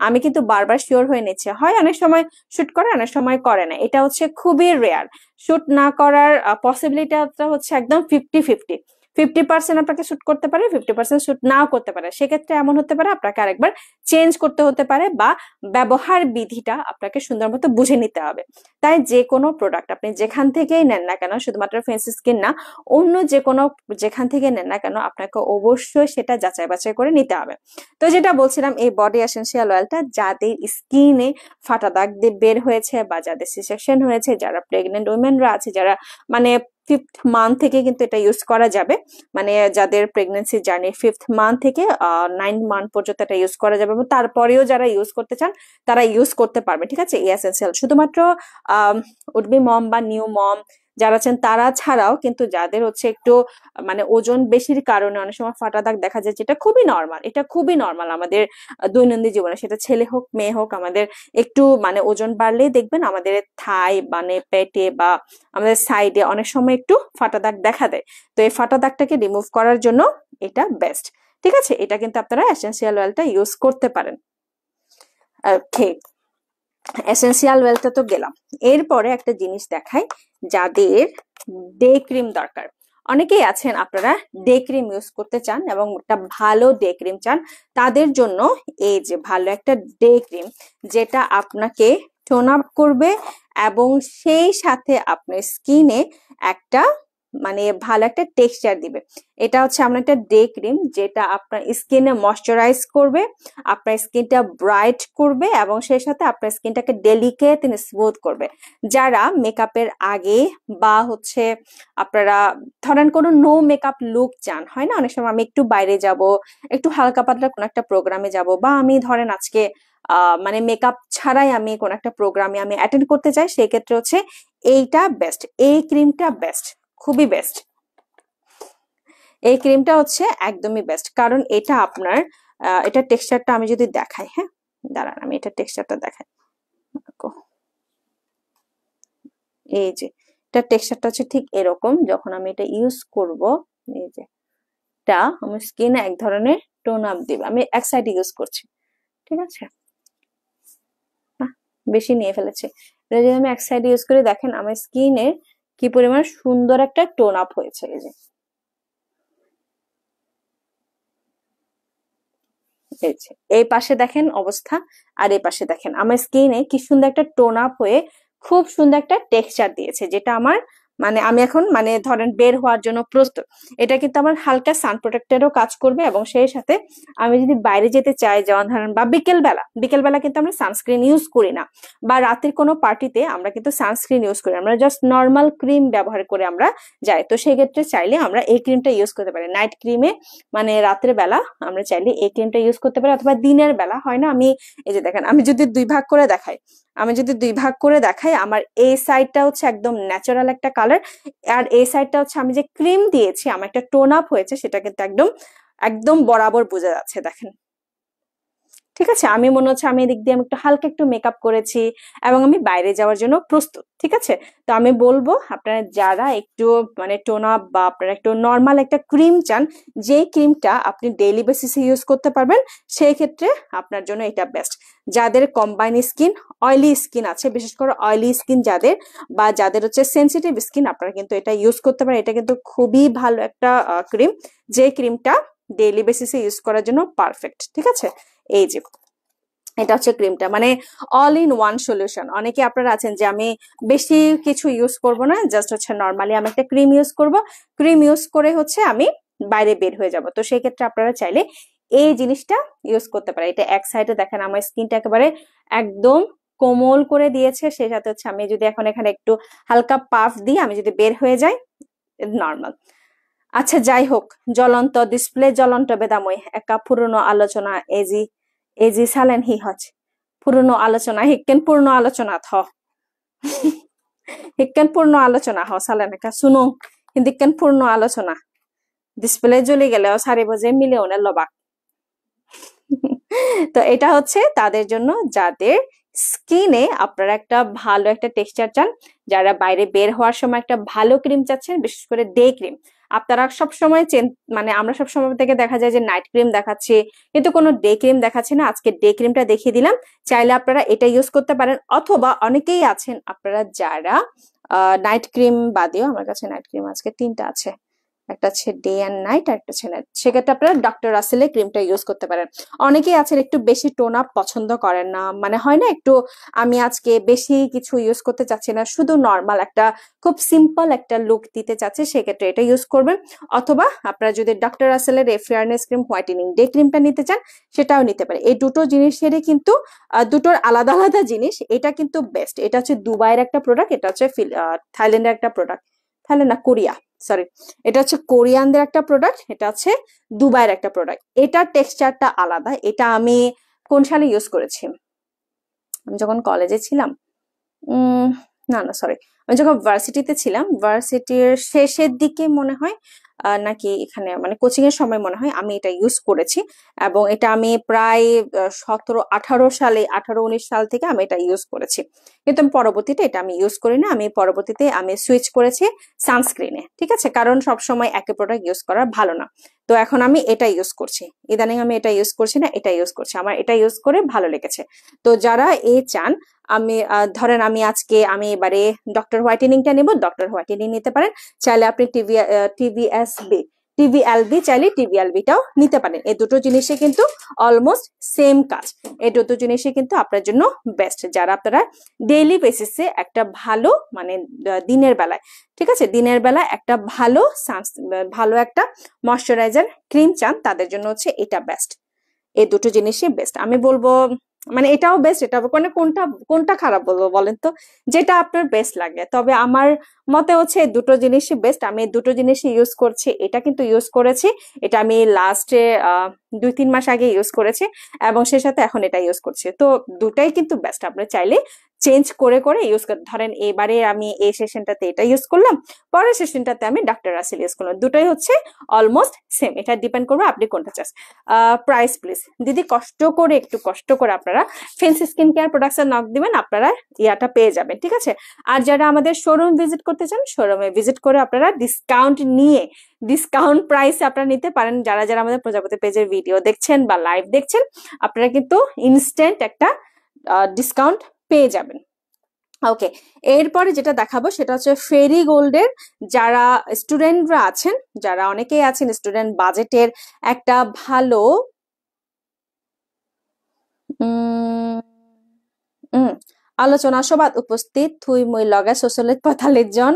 আমি কিন্তু বারবার শিওর হয়ে নিচ্ছি, হয় অনেক সময় শুট করে অনেক সময় করে না, এটা হচ্ছে খুবই রেয়ার। শুট না করার পসিবিলিটিটা হচ্ছে একদম 50-50, 50% আপনাকে শুট করতে পারে, 50% শুট নাও করতে পারে। সেক্ষেত্রে এমন হতে পারে আপনাকে আরেকবার চেঞ্জ করতে হতে পারে, বা ব্যবহার বিধিটা আপনাকে সুন্দর মতো বুঝে নিতে হবে। তাই যে কোনো প্রোডাক্ট আপনি যেখান থেকেই নেন না কেন, শুধুমাত্র ফেন্সি স্কিন না, অন্য যে কোনো যেখান থেকে নেন না কেন, আপনাকে অবশ্যই সেটা যাচাই বাছাই করে নিতে হবে। তো যেটা বলছিলাম, এই বডি এসেন্সিয়াল অয়েলটা যাদের স্কিনে ফাটা দাগ বের হয়েছে, বা যাদের সি সেকশন হয়েছে, যারা প্রেগনেন্ট উইমেনরা আছে, যারা মানে 5th মান্থ থেকে কিন্তু এটা ইউজ করা যাবে, মানে যাদের প্রেগন্যান্সি জার্নি 5th মান্থ থেকে 9th মান্থ পর্যন্ত এটা ইউজ করা যাবে, এবং তারপরেও যারা ইউজ করতে চান তারা ইউজ করতে পারবে। ঠিক আছে, এই এসেনশিয়াল শুধুমাত্র উড বি মম বা নিউ মম যারা আছেন তারা ছাড়াও কিন্তু যাদের হচ্ছে একটু মানে ওজন বেশির কারণে অনেক সময় ফাটা দাগ দেখা যায়, যেটা খুবই নর্মাল, এটা খুবই নর্মাল আমাদের দৈনন্দিন জীবনে, সেটা ছেলে হোক মেয়ে হোক, আমাদের একটু মানে ওজন বাড়লেই দেখবেন আমাদের থাই মানে পেটে বা আমাদের সাইডে অনেক সময় একটু ফাটা দাগ দেখা দেয়। তো এই ফাটা দাগটাকে রিমুভ করার জন্য এটা বেস্ট। ঠিক আছে, এটা কিন্তু আপনারা এসেনশিয়াল অয়েলটা ইউজ করতে পারেন। ওকে, এসেনশিয়াল অয়েলটা তো গেলাম, এরপরে একটা জিনিস দেখাই যাদের ডে ক্রিম দরকার। অনেকেই আছেন আপনারা ডে ক্রিম ইউজ করতে চান এবং একটা ভালো ডে ক্রিম চান, তাদের জন্য এই যে ভালো একটা ডে ক্রিম যেটা আপনাকে টোন আপ করবে এবং সেই সাথে আপনার স্কিনে একটা মানে ভালো একটা টেক্সচার দিবে। এটা হচ্ছে আমরা একটা ডে ক্রিম যেটা আপনার স্কিনে ময়শ্চারাইজ করবে, আপনার স্কিনটা ব্রাইট করবে এবং সেই সাথে আপনার স্কিনটাকে ডেলিকেট এন্ড স্মুথ করবে। যারা মেকআপের আগে বা হচ্ছে আপনারা ধরেন কোনো নো মেকআপ লুক চান, হয় না অনেক সময় আমি একটু বাইরে যাব, একটু হালকা পাতলা কোনো একটা প্রোগ্রামে যাব, বা আমি ধরেন আজকে মানে মেকআপ ছাড়াই আমি কোন একটা প্রোগ্রামে আমি অ্যাটেন্ড করতে চাই, সেই ক্ষেত্রে হচ্ছে এইটা বেস্ট, এই ক্রিমটা বেস্ট, খুবই বেস্ট। এই ক্রিমটা হচ্ছে একদমই বেস্ট, কারণ এটা আপনার এটা টেক্সচারটা আমি যদি দেখাই, হ্যাঁ দাঁড়ান আমি এটা টেক্সচারটা দেখাই। এই যে এটা টেক্সচারটা হচ্ছে ঠিক এরকম, যখন আমি এটা ইউজ করব এই যে এটা আমার স্কিনে এক ধরনের টোন আপ দিবে। আমি এক সাইড ইউজ করছি, ঠিক আছে, বেশি নিয়ে ফেলেছি। এটা যদি আমি এক সাইড ইউজ করে দেখেন আমার স্কিনে কি পরিমাণ সুন্দর একটা টোন আপ হয়েছে। এই যে এই পাশে দেখেন অবস্থা, আর এই পাশে দেখেন আমার স্কিনে কি সুন্দর একটা টোন আপ হয়ে খুব সুন্দর একটা টেক্সচার দিয়েছে, যেটা আমার মানে আমি এখন মানে ধরেন বের হওয়ার জন্য প্রস্তুত। এটা কিন্তু আমার হালকা সান প্রোটেক্টরও কাজ করবে এবং সেই সাথে আমি যদি বাইরে যেতে চাই, যেমন ধরেন বা বিকেলবেলা কিন্তু আমরা সানস্ক্রিন ইউজ করি না, বা রাতের কোনো পার্টিতে আমরা কিন্তু সানস্ক্রিন ইউজ করি, আমরা জাস্ট নর্মাল ক্রিম ব্যবহার করে আমরা যাই। তো সেই ক্ষেত্রে চাইলে আমরা এই ক্রিমটা ইউজ করতে পারি নাইট ক্রিমে, মানে রাতের বেলা আমরা চাইলে এই ক্রিমটা ইউজ করতে পারি, অথবা দিনের বেলা হয় না আমি এই যে দেখেন আমি যদি দুই ভাগ করে দেখাই, আমার এই সাইডটা হচ্ছে একদম ন্যাচারাল একটা কালার, আর এই সাইডটা হচ্ছে আমি যে ক্রিম দিয়েছি আমার একটা টোন আপ হয়েছে, সেটা কিন্তু একদম একদম বরাবর বোঝা যাচ্ছে দেখেন। ঠিক আছে, আমি মনে হচ্ছে আমি এদিক দিয়ে আমি একটু হালকা একটু মেকআপ করেছি এবং আমি বাইরে যাওয়ার জন্য প্রস্তুত। ঠিক আছে, তো আমি বলবো আপনারা যারা একটু মানে টোন আপ বা আপনারা একটু নর্মাল একটা ক্রিম চান, যে ক্রিমটা আপনি ডেইলি বেসিসে ইউজ করতে পারবেন, সেই ক্ষেত্রে আপনার জন্য এটা বেস্ট। যাদের কম্বাইন স্কিন, অয়েলি স্কিন আছে, বিশেষ করে অয়েলি স্কিন যাদের বা যাদের হচ্ছে সেন্সিটিভ স্কিন, আপনারা কিন্তু এটা ইউজ করতে পারেন। এটা কিন্তু খুবই ভালো একটা ক্রিম, যে ক্রিমটা ডেইলি বেসিসে ইউজ করার জন্য পারফেক্ট। ঠিক আছে, এই যে এটা হচ্ছে ক্রিমটা মানে অল ইন ওয়ান সলিউশন। অনেকে আপনারা আছেন যে আমি বেশি কিছু ইউজ করব না, জাস্ট হচ্ছে নর্মালি আমি একটা ক্রিম ইউজ করব, ক্রিম ইউজ করে হচ্ছে আমি বাইরে বের হয়ে যাব। তো সেই ক্ষেত্রে আপনারা চাইলে এই জিনিসটা ইউজ করতে পারেন। এটা এক সাইডে দেখেন আমার স্কিনটা একেবারে একদম কোমল করে দিয়েছে, সেই সাথে হচ্ছে আমি যদি এখন এখানে একটু হালকা পাফ দিই, আমি যদি বের হয়ে যাই নর্মাল। আচ্ছা যাই হোক, জ্বলন্ত ডিসপ্লে জ্বলন্ত বেদাময় একা পুরনো আলোচনা এজি সালেন হি হচ্ছে পুরনো আলোচনা হিক্কেন পূর্ণ আলোচনা হিক্কেন পূর্ণ আলোচনা সালেন একা শুনো হিন্দিকেন পূর্ণ আলোচনা ডিসপ্লে জ্বলে গেলেও সারি বজে মিলিয়নের লবাক। তো এটা হচ্ছে তাদের জন্য যাদের স্কিনে আপনারা একটা ভালো একটা টেক্সচার চান, যারা বাইরে বের হওয়ার সময় একটা ভালো ক্রিম চাচ্ছেন, বিশেষ করে ডে ক্রিম। আপনারা সবসময় মানে আমরা সবসময় থেকে দেখা যায় যে নাইট ক্রিম দেখাচ্ছি কিন্তু কোনো ডে ক্রিম দেখাচ্ছি না, আজকে ডে ক্রিমটা দেখিয়ে দিলাম, চাইলে আপনারা এটা ইউজ করতে পারেন। অথবা অনেকেই আছেন আপনারা যারা নাইট ক্রিম বাদেও, আমার কাছে নাইট ক্রিম আজকে 3টা আছে, একটা হচ্ছে ডে অ্যান্ড নাইট আর একটা হচ্ছে নাইট, সেক্ষেত্রে আপনারা ডক্টর রাসেলের ক্রিমটা ইউজ করতে পারেন। অনেকেই আছেন একটু বেশি টোন আপ পছন্দ করেন না, মানে হয় না একটু আমি আজকে বেশি কিছু ইউজ করতে চাচ্ছি না, শুধু নর্মাল একটা খুব সিম্পল একটা লুক দিতে চাচ্ছি, সেক্ষেত্রে এটা ইউজ করবেন। অথবা আপনারা যদি ডক্টর রাসেলের ফেয়ারনেস ক্রিম হোয়াইটেনিং ডে ক্রিমটা নিতে চান, সেটাও নিতে পারে। এই দুটো জিনিসেরই কিন্তু দুটোর আলাদা আলাদা জিনিস, এটা কিন্তু বেস্ট। এটা হচ্ছে দুবাইয়ের একটা প্রোডাক্ট, এটা হচ্ছে থাইল্যান্ডের একটা প্রোডাক্ট। তাহলে না কোরিয়া, সরি, এটা হচ্ছে কোরিয়ানদের একটা প্রোডাক্ট, এটা হচ্ছে দুবাইয়ের একটা প্রোডাক্ট। এটার টেক্সচারটা আলাদা। এটা আমি কোন সালে ইউজ করেছি, আমি যখন কলেজে ছিলাম, না না সরি, আমি যখন ভার্সিটিতে ছিলাম, ভার্সিটির শেষের দিকে মনে হয়, নাকি এখানে মানে কোচিং এর সময় মনে হয় আমি এটা ইউজ করেছি। এবং এটা আমি প্রায় 17-18 সালে, 18-19 সাল থেকে আমি এটা ইউজ করেছি। কিন্তু পরবর্তীতে এটা আমি ইউজ করি না, আমি পরবর্তীতে আমি সুইচ করেছি সানস্ক্রিনে, ঠিক আছে, কারণ সবসময় একই প্রোডাক্ট ইউজ করা ভালো না। তো এখন আমি এটা ইউজ করছি, ইদানিং আমি এটা ইউজ করছি না, এটা ইউজ করছি, আমার এটা ইউজ করে ভালো লেগেছে। তো যারা চান, আমি ধরেন আমি আজকে আমি এবারে ডক্টর হোয়াইটেনিংটা নেব, ডক্টর হোয়াইটেনিং নিতে পারেন। চাইলে আপনি টিভিএলবি চাইলে টিভিএলবিটাও নিতে পারেন। এই দুটো জিনিসই কিন্তু অলমোস্ট সেম কাজ। এই দুটো জিনিসই কিন্তু আপনার জন্য বেস্ট, যারা আপনারা ডেইলি বেসিসে একটা ভালো মানে দিনের বেলায়, ঠিক আছে, দিনের বেলায় একটা ভালো একটা ময়শ্চারাইজার ক্রিম চান, তাদের জন্য হচ্ছে এটা বেস্ট। এই দুটো জিনিসই বেস্ট আমি বলবো। মানে এটাও বেস্ট, এটা মানে কোনটা কোনটা খারাপ বলবো বলেন তো, যেটা আপনার বেস্ট লাগে। তবে আমার মতে হচ্ছে এই দুটো জিনিসই বেস্ট, আমি এই দুটো জিনিসই ইউজ করছি। এটা কিন্তু ইউজ করেছি, এটা আমি লাস্টে 2-3 মাস আগে ইউজ করেছি, এবং সে সাথে এখন এটা ইউজ করছি। তো দুটাই কিন্তু বেস্ট, আপনি চাইলে চেঞ্জ করে করে ইউজ করতে, ধরেন এবারে আমি এই সেশনটাতে এটা ইউজ করলাম, পরের সেশনটাতে আমি ডক্টর রাসেল ইউজ করলাম, দুটাই হচ্ছে অলমোস্ট সেম। এটা ডিপেন্ড করবে আপনি কোনটা চাস। প্রাইস প্লিজ দিদি, একটু কষ্ট করে আপনারা fancy skin care products knock দিবেন, আপনারা ইয়াটা পেয়ে যাবেন, ঠিক আছে। আর যারা আমাদের শোরুম ভিজিট করতে চান, শোরুমে ভিজিট করে আপনারা ডিসকাউন্ট নিয়ে, ডিসকাউন্ট প্রাইসে আপনারা নিতে পারেন। যারা যারা আমাদের প্রজাপতি পেজের ভিডিও দেখছেন বা লাইভ দেখছেন, আপনারা কিন্তু ইনস্ট্যান্ট একটা ডিসকাউন্ট পেয়ে যাবেন। ওকে, এরপরে যেটা দেখাবো সেটা হচ্ছে ফেরি গোল্ডের, যারা স্টুডেন্টরা আছেন, যারা অনেকেই আছেন স্টুডেন্ট বাজেটের একটা ভালো আলোচনা সভাত উপস্থিত থুই মই লগে 45 জন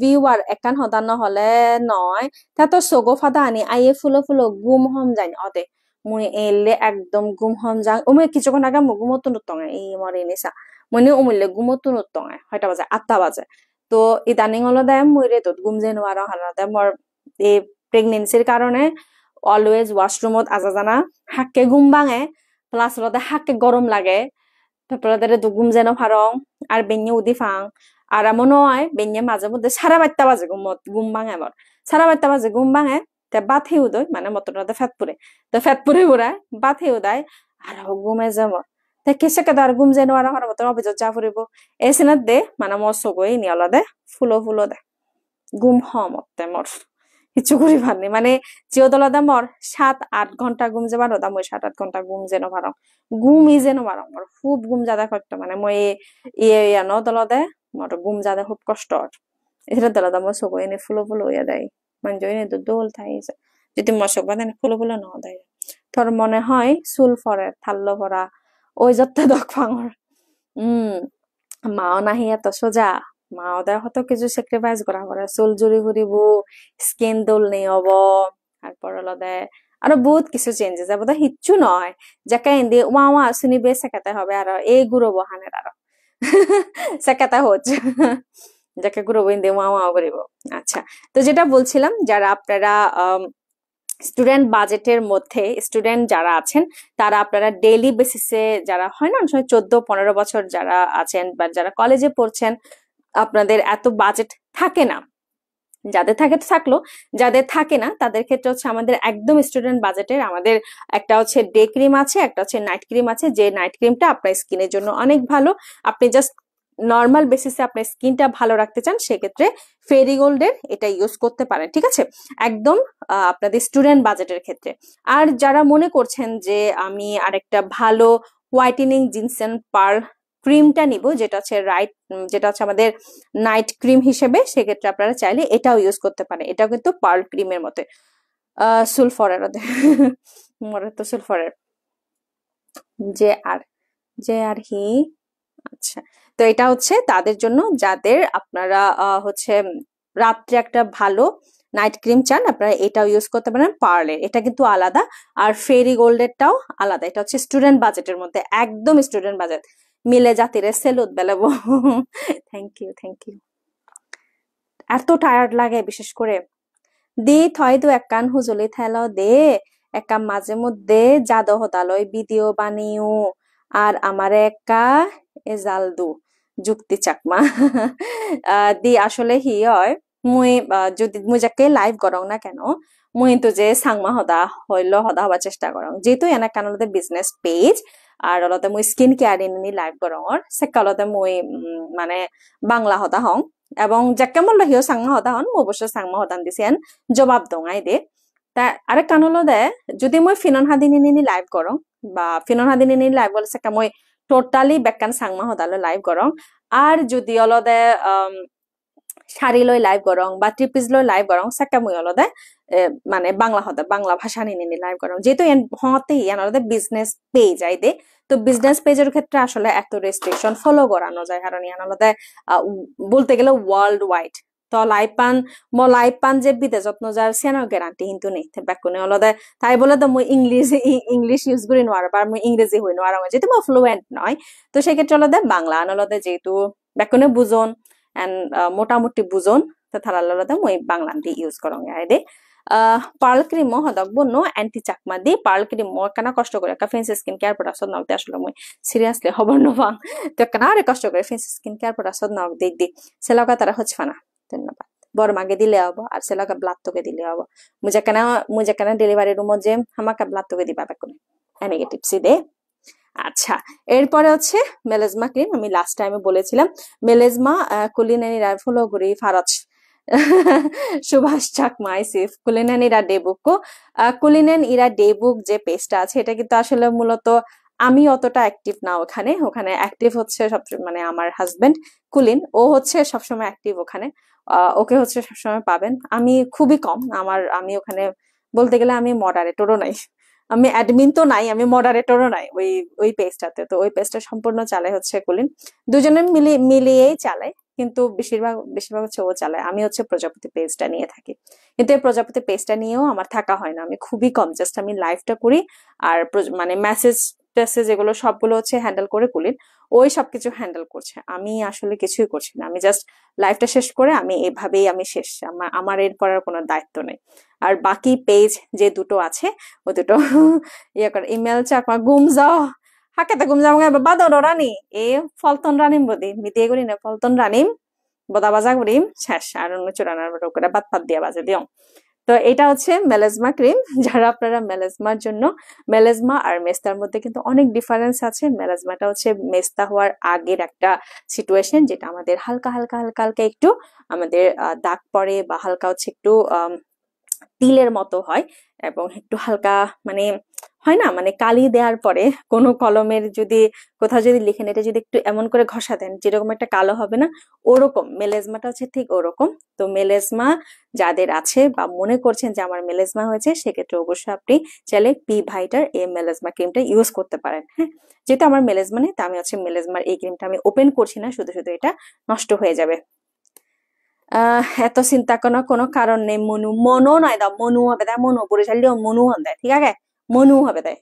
ভিউয়ার একান হদা নহলে নয় তা তো সগো ফাদা আনি আইয়ে ফুলো ফুলো গুম হম যাই অদে মুই এলে একদম গুম হম যাং উমে কিছুক্ষণ আগে মু গুমতো নুতঙে এই মরে নিসা মনে উমুলে গুমতো নুতঙে 6টা বাজে 8টা বাজে। তো ইদানিং হলো দেয় মুই রে তো গুম যে নোয়ার হালাতে মোর এই প্রেগনেন্সির কারণে অলওয়েজ ওয়াশরুমত আজা জানা হাক্কে ঘুম ভাঙে, প্লাস হলতে হাক্কে গরম লাগে, তারপরে দুগুম যেন ফারং আর বেঞ্ঞে উদি ফাং। আর এমন হয় বেঞ্ঞে মাঝে মধ্যে 8:30 বাজে ঘুম ভাঙে, আমার 8:30 বাজে ঘুম ভাঙে। তে বাত হেউ দই মানে মতনতে ফেতপুরে, তো ফেতপুরে উড়ায় বাত হেউ দেয় আর ঘুমে যাব। তে কেসে কেদা আর ঘুম যেন আর হর মতন অভিযোগ যা ফুরিব এসিনাত দে মানে মর সগই নিয়লা দে ফুলো ফুলো দে ঘুম হমতে মর কিছু করি ভাবনি মানে জিওদলদা মর 7-8 ঘন্টা ঘুম যে বারো দা মই 7-8 ঘন্টা ঘুম যেন পারং, ঘুম ই যেন পারং মর খুব ঘুম জাদা কষ্ট মানে মই ইয়ে ন দলদে মর ঘুম জাদা খুব কষ্ট এটা দলদা মই সগই এনে ফুলো ফুলো ইয়া দেয় মানে জইনে দোল থাইছে যদি মশক বাঁধে ফুলো ফুলো ন দেয় তোর মনে হয় চুল ফরে থাল্লো ভরা ওই যত দক ফাঙর মাও নাহি এত সোজা, মা ওদের হয়তো কিছু স্যাক্রিফাইস করা করে, চুল জুড়ি ফুরিব, স্কিন দোল নেই হব, তারপর হলদে আরো বহুত কিছু চেঞ্জেস যাব হিচ্ছু নয় যাকে এন্দি ওয়া শুনিবে সেকাতে হবে আর এই গুরো বহানের আরো সেকাতে হচ্ছে যাকে গুরো এন্দি ওয়া করিব। আচ্ছা, তো যেটা বলছিলাম, যারা আপনারা স্টুডেন্ট বাজেটের মধ্যে স্টুডেন্ট যারা আছেন, তারা আপনারা ডেইলি বেসিসে যারা হয় না 14-15 বছর যারা আছেন বা যারা কলেজে পড়ছেন, আপনাদের এত বাজেট থাকে না, যাদের থাকে তো থাকলো, যাদের থাকে না তাদের ক্ষেত্রে হচ্ছে আমাদের একদম স্টুডেন্ট বাজেটের আমাদের একটা হচ্ছে ডে ক্রিম আছে, একটা হচ্ছে নাইট ক্রিম আছে। যে নাইট ক্রিমটা আপনার স্কিনের জন্য অনেক ভালো, আপনি জাস্ট নর্মাল বেসিসে আপনার স্কিনটা ভালো রাখতে চান সেক্ষেত্রে ফেরি গোল্ডের এটা ইউজ করতে পারেন, ঠিক আছে, একদম আপনাদের স্টুডেন্ট বাজেটের ক্ষেত্রে। আর যারা মনে করছেন যে আমি আরেকটা ভালো হোয়াইটেনিং জিনসেন পার্ল ক্রিমটা নিব, যেটা হচ্ছে আমাদের নাইট ক্রিম হিসেবে, সেক্ষেত্রে আপনারা চাইলে এটাও ইউজ করতে পারেন। এটাও কিন্তু পার্ল ক্রিমের মতো সুলফরের মরে তো সুলফরের যে আর হি। আচ্ছা, তো এটা হচ্ছে তাদের জন্য যাদের আপনারা হচ্ছে রাত্রে একটা ভালো নাইট ক্রিম চান, আপনারা এটাও ইউজ করতে পারেন পার্লের, এটা কিন্তু আলাদা। আর ফেরি গোল্ডেরটাও আলাদা, এটা হচ্ছে স্টুডেন্ট বাজেটের মধ্যে, একদম স্টুডেন্ট বাজেট মিলে জাতিরে সেলুট বেলাবো। Thank you. এত টায়ার্ড লাগে বিশেষ করে দি থয় দু এক কান হুজুলি থেল দে একা মাঝে মধ্যে জাদু হতালয় ভিডিও বানিও আর আমার একা এজাল দু যুক্তি চাকমা দি আসলে হি হয় মুই যদি মুই যাকে লাইভ করং না কেন মুই তো যে সাংমা হদা হইল হদা হবার চেষ্টা করং যেহেতু এনা কান হলতে বিজনেস পেজ আর হলতে মুই স্কিন কেয়ার ইনি লাইভ করঙর সেকা হলতে মুই মানে বাংলা হদা হং এবং যাকে মূল্য হিও সাংমা হদা হন মু অবশ্য সাংমা হদান দিছেন জবাব দঙাই দে তা আরেক কান হলো দে যদি মই ফিনন হাদিনি নিনি লাইভ করং বা ফিনন হাদিনি নিনি লাইভ বলে সেকা মই টোটালি বেকান সাংমা হদালো লাইভ করং আর যদি অলদে শাড়ি লই লাইভ করং বা ট্রিপিজ লই লাইভ করং সেকা মই অলদে মানে বাংলা হদা বাংলা ভাষা নিনি লাইভ করং যেহেতু হতে ইয়ান অলদে বিজনেস পেজ আই দে তো বিজনেস পেজের ক্ষেত্রে আসলে এত রেস্ট্রিকশন ফলো করানো যায় কারণ ইয়ান অলদে বলতে গেলে ওয়ার্ল্ড ওয়াইড তো লাইভ পান যে বিদে যত্ন যার সেনার গ্যারান্টি কিন্তু নেই ব্যাকুনে অলদে তাই বলে তো মই ইংলিশ ইউজ করি নোয়ার বা মই ইংরেজি হই নোয়ার যেহেতু মই ফ্লুয়েন্ট নয় তো সেক্ষেত্রে অলদে বাংলা আনলদে যেহেতু ব্যাকুনে বুঝন এন্ড মোটামুটি বুঝন তো তার আলাদা মই বাংলা দিয়ে ইউজ করং দে পার্ল ক্রিম হদক বন্য অ্যান্টি চাকমা দি পার্ল ক্রিম কেনা কষ্ট করে একটা ফেন্স স্কিন কেয়ার প্রোডাক্ট নাওতে আসলে মই সিরিয়াসলি খবর নবাং তো কেনা আরে কষ্ট করে ফেন্স স্কিন কেয়ার প্রোডাক্ট নাও দেখ দি সেলাকা তারা হচ্ছে না ধন্যবাদ বড় মাগে দিলে হবো আর সেলাকা ব্লাড তোকে দিলে হবো মুজে কেনা ডেলিভারি রুম যে আমাকে ব্লাড তোকে দিবা বেকুনে নেগেটিভ সি দে আচ্ছা এরপরে হচ্ছে মেলেজমা ক্রিম আমি লাস্ট টাইমে বলেছিলাম মেলেজমা কুলিনানি ফলো করি ফারজ সুভাষ চাকমা আইসিফ কুলিনান ইরা ডেবুক কুলিনান ইরা ডেবুক যে পেজটা আছে এটা কিন্তু আসলে মূলত আমি অতটা অ্যাক্টিভ না ওখানে ওখানে অ্যাক্টিভ হচ্ছে সবসময় মানে আমার হাজবেন্ড কুলিন ও হচ্ছে সবসময় অ্যাক্টিভ ওখানে ওকে হচ্ছে সবসময় পাবেন আমি খুবই কম আমি ওখানে বলতে গেলে আমি মডারেটরও নাই আমি অ্যাডমিন তো নাই আমি মডারেটরও নাই ওই পেজটাতে তো ওই পেজটা সম্পূর্ণ চালায় হচ্ছে কুলিন দুজনে মিলিয়েই চালায় কিন্তু বেশিরভাগ হচ্ছে ও চালায় আমি হচ্ছে প্রজাপতি পেজটা নিয়ে থাকি কিন্তু এই প্রজাপতি পেজটা নিয়েও আমার থাকা হয় না আমি খুবই কম জাস্ট আমি লাইভটা করি আর মানে মেসেজ এগুলো সবগুলো হচ্ছে হ্যান্ডেল করে কুলিন ওই সবকিছু হ্যান্ডেল করছে আমি আসলে কিছুই করছি না আমি জাস্ট লাইভটা শেষ করে আমি এভাবেই আমি শেষ আমার এরপর আর কোনো দায়িত্ব নেই আর বাকি পেজ যে দুটো আছে ও দুটো ইয়ে করে ইমেল চাকমা ঘুম যাও হাকেতে ঘুম যাও বাদর রানী এ ফলতন রানিম বদি মিটিয়ে করি না ফলতন রানিম বদা বাজা করিম শেষ আর অন্য চুরানার করে বাদ পাত দিয়া বাজে দিও তো এটা হচ্ছে মেলেজমা ক্রিম যারা আপনারা মেলেজমার জন্য মেলেজমা আর মেস্তার মধ্যে কিন্তু অনেক ডিফারেন্স আছে মেলেজমাটা হচ্ছে মেস্তা হওয়ার আগের একটা সিচুয়েশন যেটা আমাদের হালকা একটু আমাদের দাগ পড়ে বা হালকা হচ্ছে একটু তিলের মতো হয় এবং একটু হালকা মানে হয় না মানে কালি দেওয়ার পরে কোনো কলমের যদি কোথাও যদি লিখেন এটা যদি একটু এমন করে ঘষা দেন যেরকম একটা কালো হবে না ওরকম মেলেজমাটা হচ্ছে ঠিক ওরকম তো মেলেজমা যাদের আছে বা মনে করছেন যে আমার মেলেজমা হয়েছে সেক্ষেত্রে অবশ্যই আপনি চাইলে পি ভাইটার এই মেলেজমা ক্রিমটা ইউজ করতে পারেন হ্যাঁ যেহেতু আমার মেলেজমা নেই তা আমি হচ্ছে মেলেজমার এই ক্রিমটা আমি ওপেন করছি না শুধু এটা নষ্ট হয়ে যাবে এত চিন্তা কোনো কারণ নেই মনু নয় দাও মনু হবে তাই মনু বরিশাল মনু হন দেয় ঠিক আছে মনু হবে তাই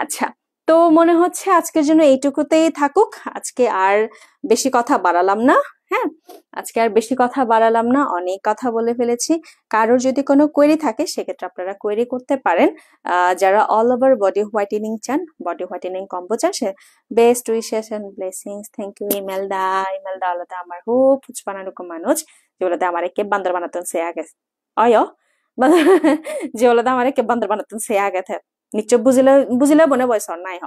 আচ্ছা তো মনে হচ্ছে আজকের জন্য এইটুকুতেই থাকুক আজকে আর বেশি কথা বাড়ালাম না হ্যাঁ আজকে আর বেশি কথা বাড়ালাম না অনেক কথা বলে ফেলেছি কারোর যদি কোনো কোয়েরি থাকে সেক্ষেত্রে আপনারা কোয়েরি করতে পারেন যারা অল ওভার বডি হোয়াইটেনিং চান বডি হোয়াইটেনিং কম্বো চান সে best wishes and blessings thank you Imelda আলাদা আমার খুব ফুচপানা রকম মানুষ যেগুলোতে আমার একে বান্দর বানাতেন সে আগে অয় যেগুলোতে আমার একে বান্দর বানাতেন সে আগে নিশ্চয় বুঝিলে বনে বয়স নাই হ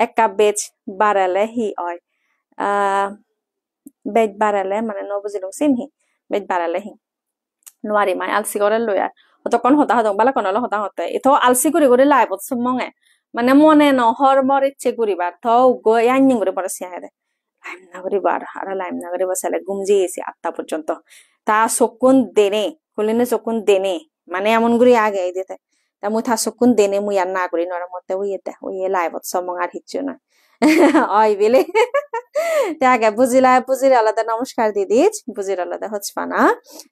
এক কাপ বেচ বাড়ালে হি হয় বেচ বাড়ালে মানে নবুজিল চিনহি বেচ বাড়ালে হি নোৱাৰি মাই আলচি করে লয়ার অতক্ষণ হতা হতক বালা কোনালো হতা হতে এত আলসি করে লাইবত সুমঙে মানে মনে নহর মর ইচ্ছে করিবার থ গই আইনি করে পরে সিয়া দে লাইম না করিবার আর লাইম না করে বসালে গুমজি এসে 8টা পর্যন্ত তা চকুন দেনে খুলিনে চকুন দেনে মানে এমন করে আগে দিতে তা মুই থা চকুন দেনে মুই আর না করি নর মতে ওই লাইবত সমং আর হিচ্ছু নয় ওই বেলে আগে বুঝিলে আলাদা নমস্কার দিদি বুঝির আলাদা হচ্ছে না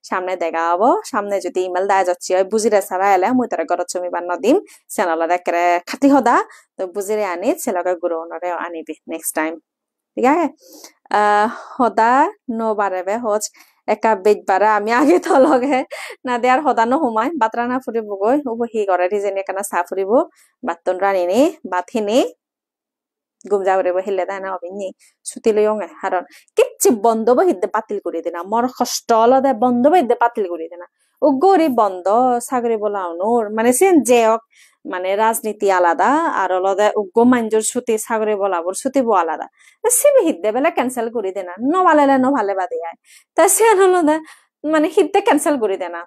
সামনে দেখা হবো সামনে যদি ইমেল দেয়া যাচ্ছি ওই বুঝিরে ছাড়া এলে মুই তারা গরত চমি বান্ন দিম সেন আলাদা খাতি হদা তো বুঝিরে আনি ছেলেকে গুরু আনিবি নেক্সট টাইম ঠিক আছে সদা নবাৰেবে হজ একা বেজ বাৰা আমি আগে তলগে না দেয়ার সদা নহমাই বাত্ৰা না ফুৰিব গৈ সি কৰে যেনে কানা চাহ ফুৰিব বাতন ৰানিনি বাথিনি গুমজা কৰিব হিলে তাই না অবিনি ছুটি লৈ অঙে কাৰণ কিচ্ছি বন্ধ বহিদে বাতিল কৰি দিনা মোৰ কষ্ট অলদে বন্ধ বহিদে বাতিল কৰি দিনা ও গরিব বন্ধ চাকরি বলাওনোর মানে সেন যেওক মানে রাজনীতি আলাদা আর অলদে উগ্র মাঞ্জুর ছুটি চাকরি বলাবর ছুটি বো আলাদা সিবি হিদ্দে বেলা ক্যান্সেল করে দেনা নভালে নভালে বাদে আয় তা সেন অলদে মানে হিদ্দে ক্যান্সেল করে দেনা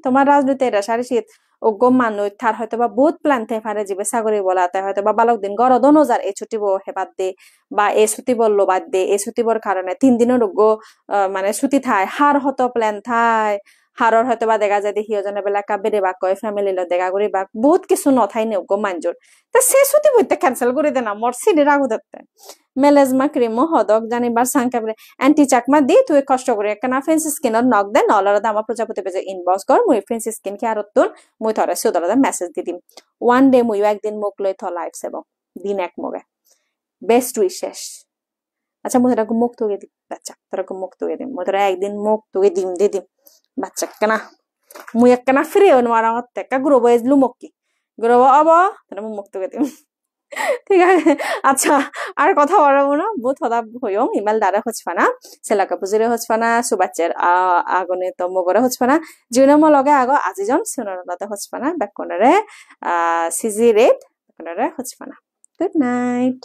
তোমার রাজনীতি এটা সারি শীত উগ্র মানুষ তার হয়তো বা বহুত প্ল্যান থে ফারে যাবে চাকরি বলাতে হয়তো বা বালক দিন গড় 2000 এই ছুটি বো হেবাদ দে বা এই ছুটি বললো বাদ দে এই ছুটি বর কারণে 3 দিনের উগ্র মানে ছুটি থায় হার হতো প্ল্যান থায় হাৰৰ হয়তো বা দেখা যায় দেখি ওজনে বেলা কাবেৰে বা কয় ফ্যামিলি লো দেখা কৰি বা বহুত কিছু নথাই নে গো মাঞ্জুর তা সে ছুটি বইতে ক্যান্সেল করে দেনা মোর সিডি রাগু দত্তে মেলেজমা ক্রিমো হদক জানিবার সাংকাবরে অ্যান্টি চাকমা দি তুই কষ্ট করে একখানা ফ্রেন্স স্কিনর নক দে নলরদা আমার প্রজাপতি পেজে ইনবক্স কর মুই ফ্রেন্স স্কিন কে আরতুন মুই থরে সুদরদা মেসেজ দি দিম ওয়ান ডে মুই একদিন মুখ লই থ লাইভ সেব দিন এক মগে বেস্ট উইশেস আচ্ছা মুই এরকম মুখ তুগে দিম বাচ্চা এরকম মুখ তুগে দিম মুই তোরা একদিন মুখ তুগে দিম দিম বাচ্চা কেনা মুই একখানা ফ্রি নোয়ারা হতে কা গ্রোব এজলু মক্কি গ্রোব অব তাহলে মুই মুখ তুগে দিম ঠিক আছে আচ্ছা আর কথা বলবো না বহুত হদা হইম ইমেল দ্বারা হচ্ছানা সেলাকা পুজিরে হচ্ছানা সুবাচ্চের আগনে তো মগরে হচ্ছানা জিনম লগে আগ আজিজন সুনরদাতে হচ্ছানা বেকনরে সিজি রেট বেকনরে হচ্ছানা গুড নাইট